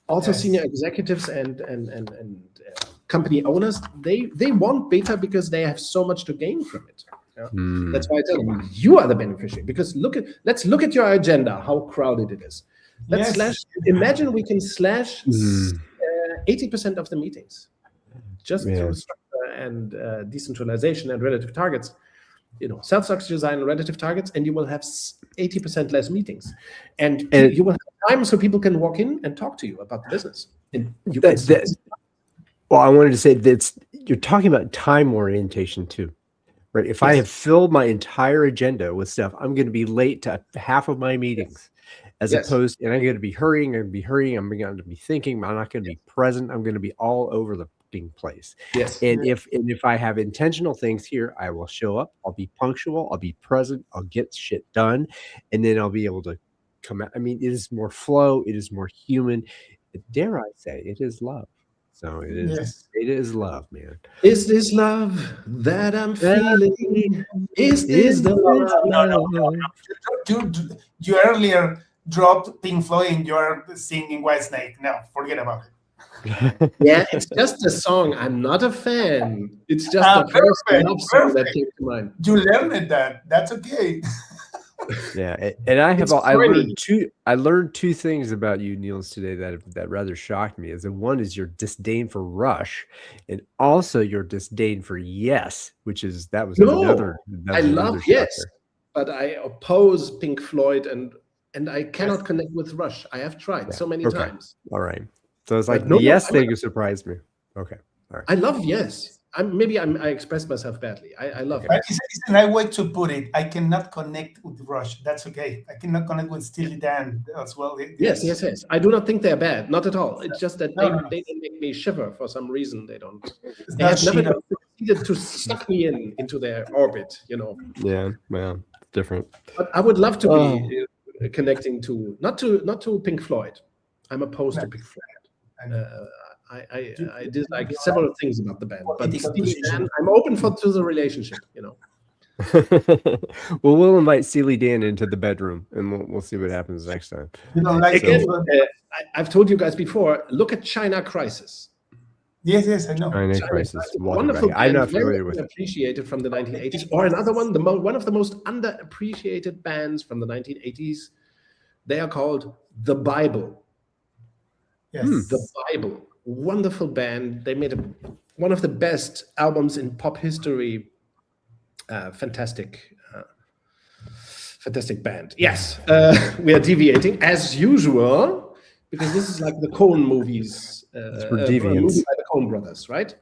Also senior executives and company owners, they want beta because they have so much to gain from it. That's why I tell them you are the beneficiary, because let's look at your agenda, how crowded it is. Imagine we can slash 80% of the meetings just through structure and decentralization and relative targets, self-structure design and relative targets, and you will have 80% less meetings, and you will have time so people can walk in and talk to you about the business. And well, I wanted to say that you're talking about time orientation too. Right. If I have filled my entire agenda with stuff, I'm going to be late to half of my meetings, as opposed, and I'm going to be hurrying. I'm going to be thinking. I'm not going to be present. I'm going to be all over the place. Yes. And if I have intentional things here, I will show up. I'll be punctual. I'll be present. I'll get shit done, and then I'll be able to come out. I mean, it is more flow. It is more human. Dare I say, it is love. So it is. Yes. It is love, man. Is this love that I'm feeling? Is this the love? No. You earlier dropped Pink Floyd and you're singing Whitesnake. No, forget about it. Yeah, it's just a song. I'm not a fan. It's just a first love song that came to mind. You learned that. That's okay. Yeah, and I learned two things about you, Niels, today that rather shocked me. One is your disdain for Rush, and also your disdain for Yes, another. I love Yes, but I oppose Pink Floyd, and I cannot connect with Rush. I have tried so many times. All right, so it's like the Yes thing surprised me. Okay, all right. I love Yes. I expressed myself badly. I love it. It's a nice way to put it. I cannot connect with Rush. That's okay. I cannot connect with Steely Dan as well. Yes. I do not think they're bad. Not at all. It's just that they make me shiver for some reason. They have never succeeded to suck me into their orbit. Yeah. Well, different. But I would love to be connecting to not to Pink Floyd. I'm opposed to Pink Floyd. I dislike several things about the band, but Steely Dan, I'm open to the relationship. Well, we'll invite Steely Dan into the bedroom, and we'll see what happens next time. Again, I've told you guys before. Look at China Crisis. Yes, I know. China Crisis. Wonderful band, I'm not familiar with it. Appreciated from the 1980s, or another one, one of the most underappreciated bands from the 1980s. They are called The Bible. Yes, The Bible. Wonderful band. They made one of the best albums in pop history. Fantastic band. Yes, we are deviating as usual because this is like the Coen movies. Movie by the Coen brothers, right?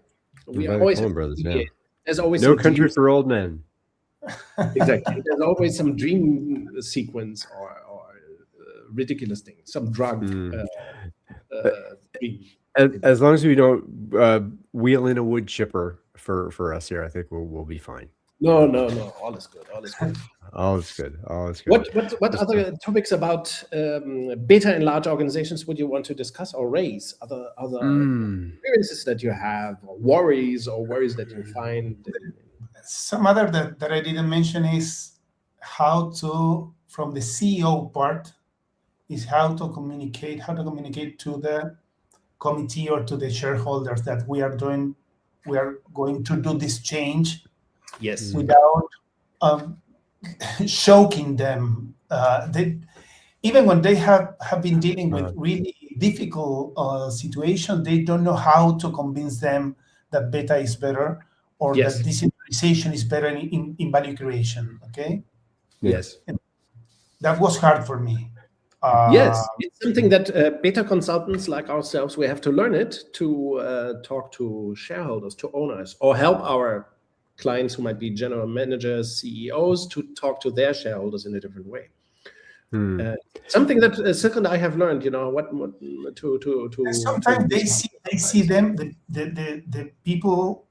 We are always Coen brothers. Yeah. There's always No Country for Old Men. Exactly. There's always some dream sequence or ridiculous thing, some drug. As long as we don't wheel in a wood chipper for us here, I think we'll be fine. No. All is good. All is good. What other topics about beta in large organizations would you want to discuss or raise? Other experiences that you have, or worries that you find? Some other that I didn't mention is how to, from the CEO part, is how to communicate to the committee or to the shareholders that we are going to do this change. Yes. Without shocking them. Even when they have been dealing with really difficult situations, they don't know how to convince them that beta is better or that decentralization is better in value creation. Okay? Yes. And that was hard for me. Yes, it's something that beta consultants like ourselves, we have to learn it to talk to shareholders, to owners, or help our clients who might be general managers, CEOs, to talk to their shareholders in a different way. Something that Silke and I have learned, what to. Sometimes they see them, the people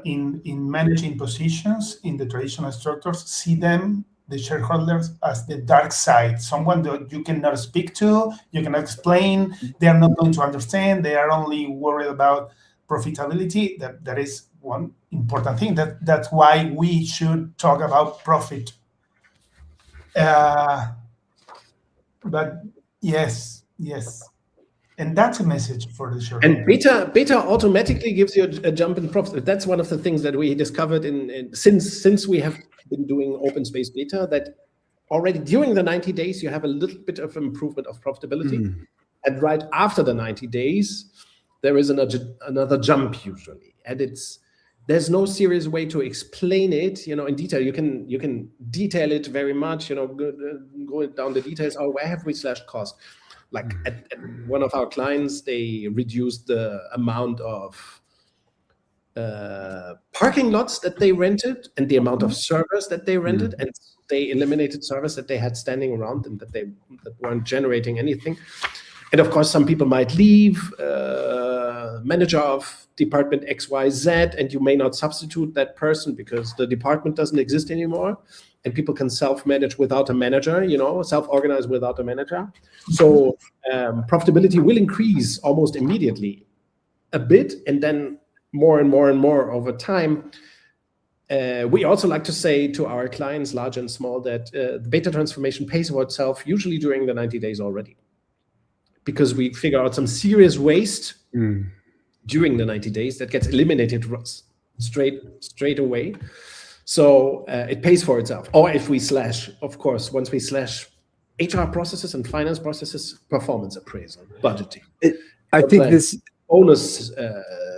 in managing positions in the traditional structures, see them, the shareholders, as the dark side, someone that you cannot speak to, you cannot explain, they are not going to understand, they are only worried about profitability. That is one important thing. That's why we should talk about profit. But yes, and that's a message for the shareholder. And beta automatically gives you a jump in profit. That's one of the things that we discovered since we have been doing open space beta, that already during the 90 days you have a little bit of improvement of profitability, and right after the 90 days there is another jump usually, and there's no serious way to explain it, in detail. You can detail it very much, go down the details. Oh, where have we slashed cost? Like at one of our clients, they reduced the amount of parking lots that they rented and the amount of servers that they rented, and they eliminated servers that they had standing around and that weren't generating anything. And of course, some people might leave, manager of department XYZ, and you may not substitute that person because the department doesn't exist anymore, and people can self-manage without a manager, self-organize without a manager. So profitability will increase almost immediately a bit, and then more and more and more over time. We also like to say to our clients, large and small, that the beta transformation pays for itself usually during the 90 days already, because we figure out some serious waste during the 90 days that gets eliminated straight away. So it pays for itself. Or if we slash, of course, once we slash HR processes and finance processes, performance appraisal, budgeting. I think this bonus,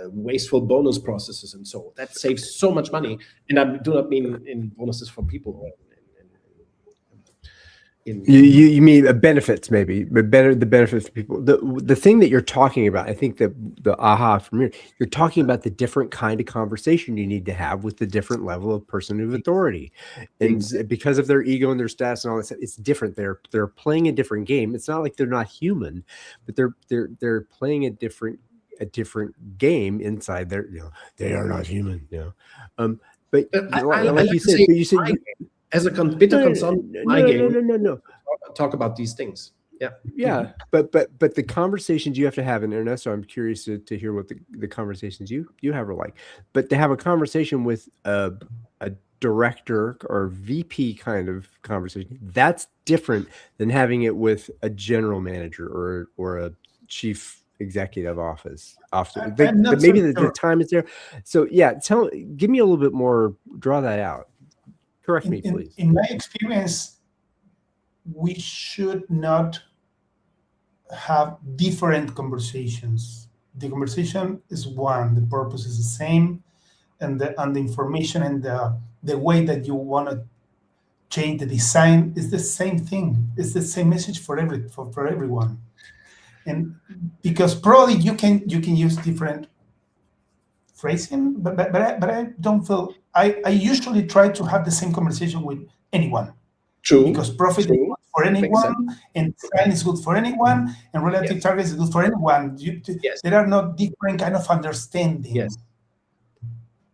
wasteful bonus processes, and so that saves so much money. And I do not mean in bonuses for people. You mean benefits, maybe, but the benefits to people. The thing that you're talking about, I think that the aha from here, you're talking about the different kind of conversation you need to have with the different level of person of authority, and because of their ego and their stats and all that stuff, it's different. They're playing a different game. It's not like they're not human, but they're playing a different game inside their. They are not human. But like you said, as a beta consultant, no. Talk about these things. Yeah, but the conversations you have to have, and Ernesto, I'm curious to hear what the conversations you have are like. But to have a conversation with a director or VP kind of conversation, that's different than having it with a general manager or a chief executive officer. Maybe the time is there. So yeah, give me a little bit more. Draw that out. Correct me, please. In my experience, we should not have different conversations. The conversation is one, the purpose is the same, and the information and the way that you want to change the design is the same thing. It's the same message for everyone. And because probably you can use different phrasing, but I don't feel I usually try to have the same conversation with anyone. True. Because profit is good for anyone, and design is good for anyone, and relative targets is good for anyone. There are no different kind of understanding. Yes.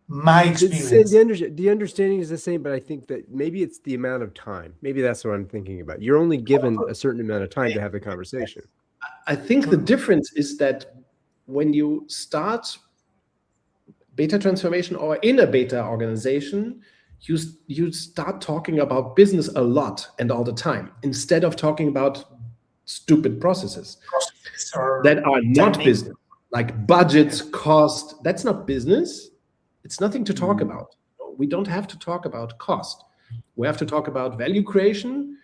My experience. The understanding is the same, but I think that maybe it's the amount of time. Maybe that's what I'm thinking about. You're only given a certain amount of time to have the conversation. I think the difference is that when you start beta transformation or in a beta organization, you start talking about business a lot and all the time, instead of talking about stupid processes that are not business, like budgets, cost. That's not business. It's nothing to talk about. We don't have to talk about cost. We have to talk about value creation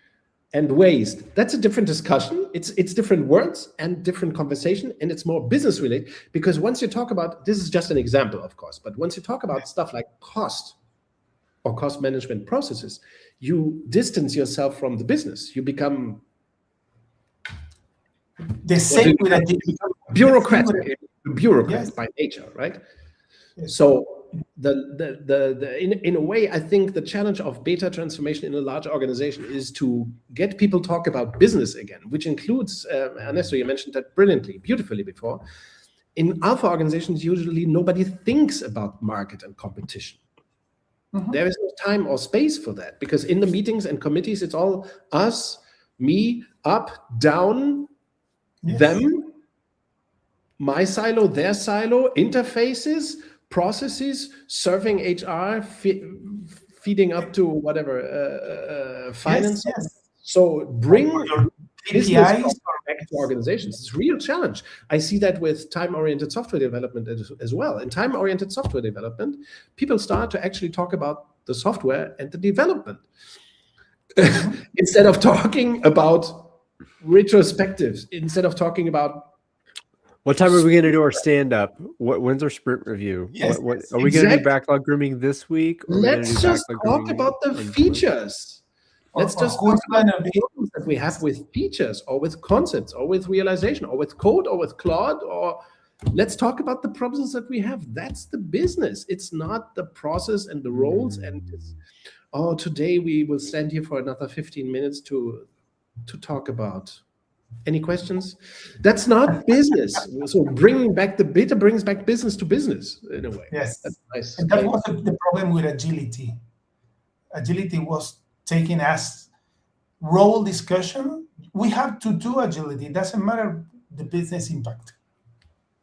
and waste. That's a different discussion. It's different words and different conversation, and it's more business related, because once you talk about, this is just an example, of course, but once you talk about stuff like cost or cost management processes, you distance yourself from the business. You become the same with a bureaucrat yes. by nature, right? Yes. So in a way, I think the challenge of beta transformation in a large organization is to get people talk about business again, which includes, Ernesto, you mentioned that beautifully before. In alpha organizations, usually nobody thinks about market and competition. Mm-hmm. There is no time or space for that, because in the meetings and committees, it's all us, me, up, down, yes. Them, my silo, their silo, interfaces, processes, serving HR, feeding up to whatever finance. Yes, yes. So bring business back to organizations. It's a real challenge. I see that with time-oriented software development as well. In time-oriented software development, people start to actually talk about the software and the development instead of talking about retrospectives, instead of talking about what time are we going to do our stand-up? When's our sprint review? Yes, are we going to do backlog grooming this week? Let's just talk about the features. Let's just talk about the problems that we have with features or with concepts or with realization or with code or with Claude, or let's talk about the problems that we have. That's the business. It's not the process and the roles and today we will stand here for another 15 minutes to talk about. Any questions? That's not business. So bringing back the beta brings back business to business in a way. Yes, that's nice. And that was the problem with agility. Agility was taking as role discussion. We have to do agility. It doesn't matter the business impact.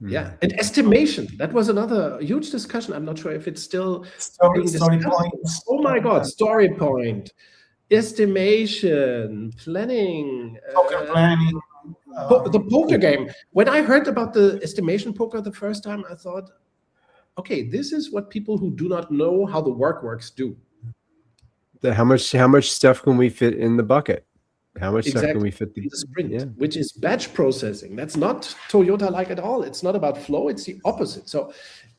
Yeah, and estimation. That was another huge discussion. I'm not sure if it's still story points. Oh my God, story point. Estimation, planning, planning, the poker game. When I heard about the estimation poker the first time, I thought, okay, this is what people who do not know how the work works do. How much stuff can we fit in the bucket? How much stuff can we fit in the sprint, which is batch processing. That's not Toyota-like at all. It's not about flow. It's the opposite.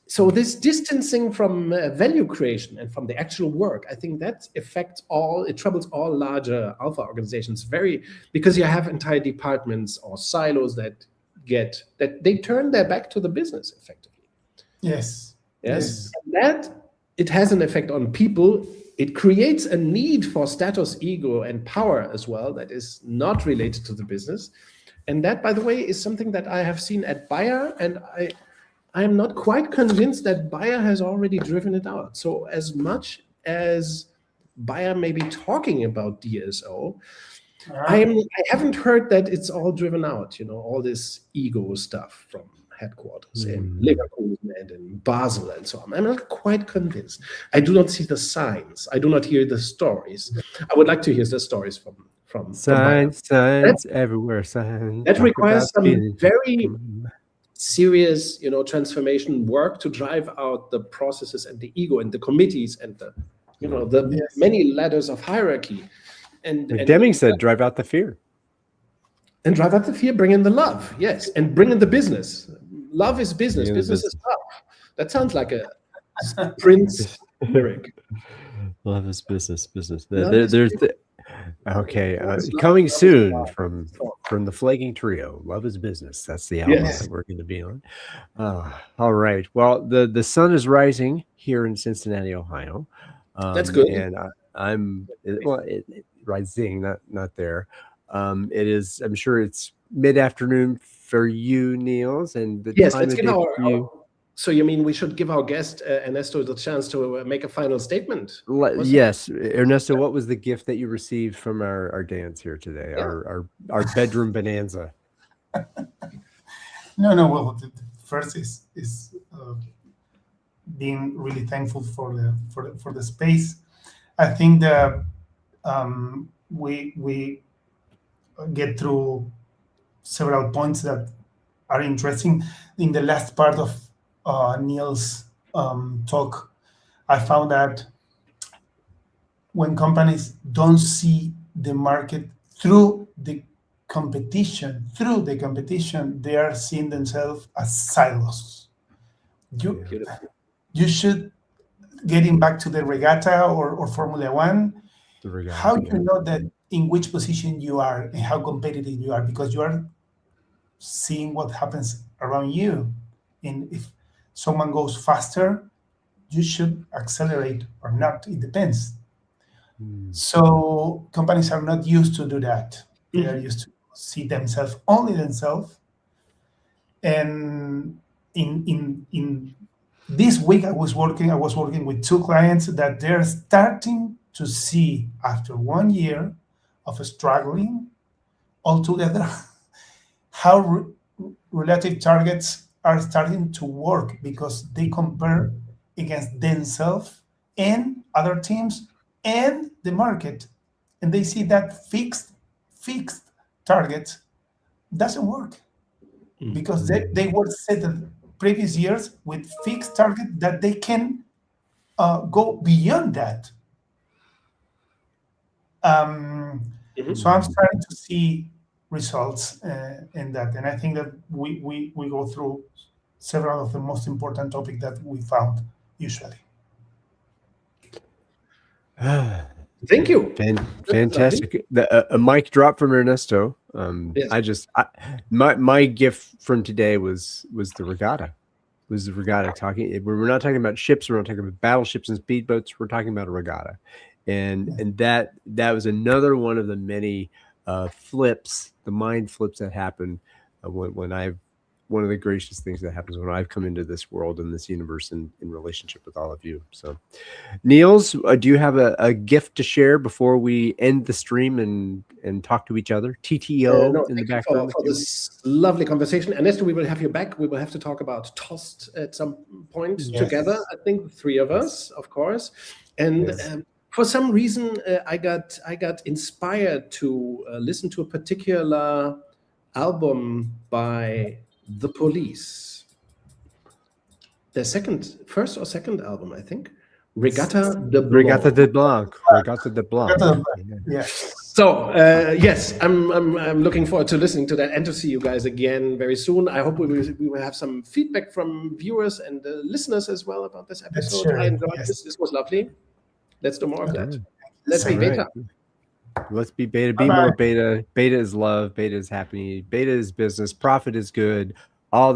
So this distancing from value creation and from the actual work, I think that it troubles all larger alpha organizations because you have entire departments or silos that they turn their back to the business effectively. Yes. And that it has an effect on people. It creates a need for status, ego, and power as well that is not related to the business. And that, by the way, is something that I have seen at Bayer, and I am not quite convinced that Bayer has already driven it out. So as much as Bayer may be talking about DSO, I haven't heard that it's all driven out, all this ego stuff from headquarters in Leverkusen and in Basel and so on. I'm not quite convinced. I do not see the signs. I do not hear the stories. I would like to hear the stories from signs everywhere. Signs. That requires some very serious, transformation work to drive out the processes and the ego and the committees and the many ladders of hierarchy. And Deming said, drive out the fear. And drive out the fear, bring in the love, yes, and bring in the business. Love is business, business is love. That sounds like a Prince lyric. Love is business. Coming soon from the Pflaeging Trio. Love is Business. That's the album that we're going to be on. All right. Well, the sun is rising here in Cincinnati, Ohio. That's good. And I'm rising, not there. It is. I'm sure it's mid-afternoon for you, Niels, and the time let's give our. So you mean we should give our guest Ernesto the chance to make a final statement? Yes, Ernesto. What was the gift that you received from our dance here today? Our bedroom bonanza. No. Well, the first is being really thankful for the space. I think that we get through several points that are interesting. In the last part of Niels' talk, I found that when companies don't see the market through the competition, they are seeing themselves as silos. You should, getting back to the regatta or Formula One, how do you know that in which position you are and how competitive you are? Because you are seeing what happens around you. And if someone goes faster, you should accelerate or not. It depends. So companies are not used to do that. They are used to see themselves, only themselves. And in this week, I was working with two clients that they're starting to see, after 1 year of struggling altogether, how relative targets are starting to work because they compare against themselves and other teams and the market, and they see that fixed targets doesn't work because they were set in previous years with fixed target that they can go beyond that. So I'm starting to see results in that, and I think that we go through several of the most important topics that we found usually. Thank you. Fantastic. A mic drop from Ernesto. Yes. My gift from today was the regatta. Talking. We're not talking about ships. We're not talking about battleships and speedboats. We're talking about a regatta, and that was another one of the many flips, the mind flips that happen one of the gracious things that happens when I've come into this world and this universe in relationship with all of you. So, Niels, do you have a gift to share before we end the stream and talk to each other? TTO in the background. For this lovely conversation. Ernesto, we will have you back. We will have to talk about Tost at some point together. I think the three of us, of course. And for some reason, I got inspired to listen to a particular album by The Police. Their first or second album, I think. Regatta de Blanc. Yes. So yes, I'm looking forward to listening to that and to see you guys again very soon. I hope we will have some feedback from viewers and listeners as well about this episode. Sure. I enjoyed this. This was lovely. Let's do more of that. Let's be beta. Let's be beta. Be more beta. Beta is love. Beta is happy. Beta is business. Profit is good. All the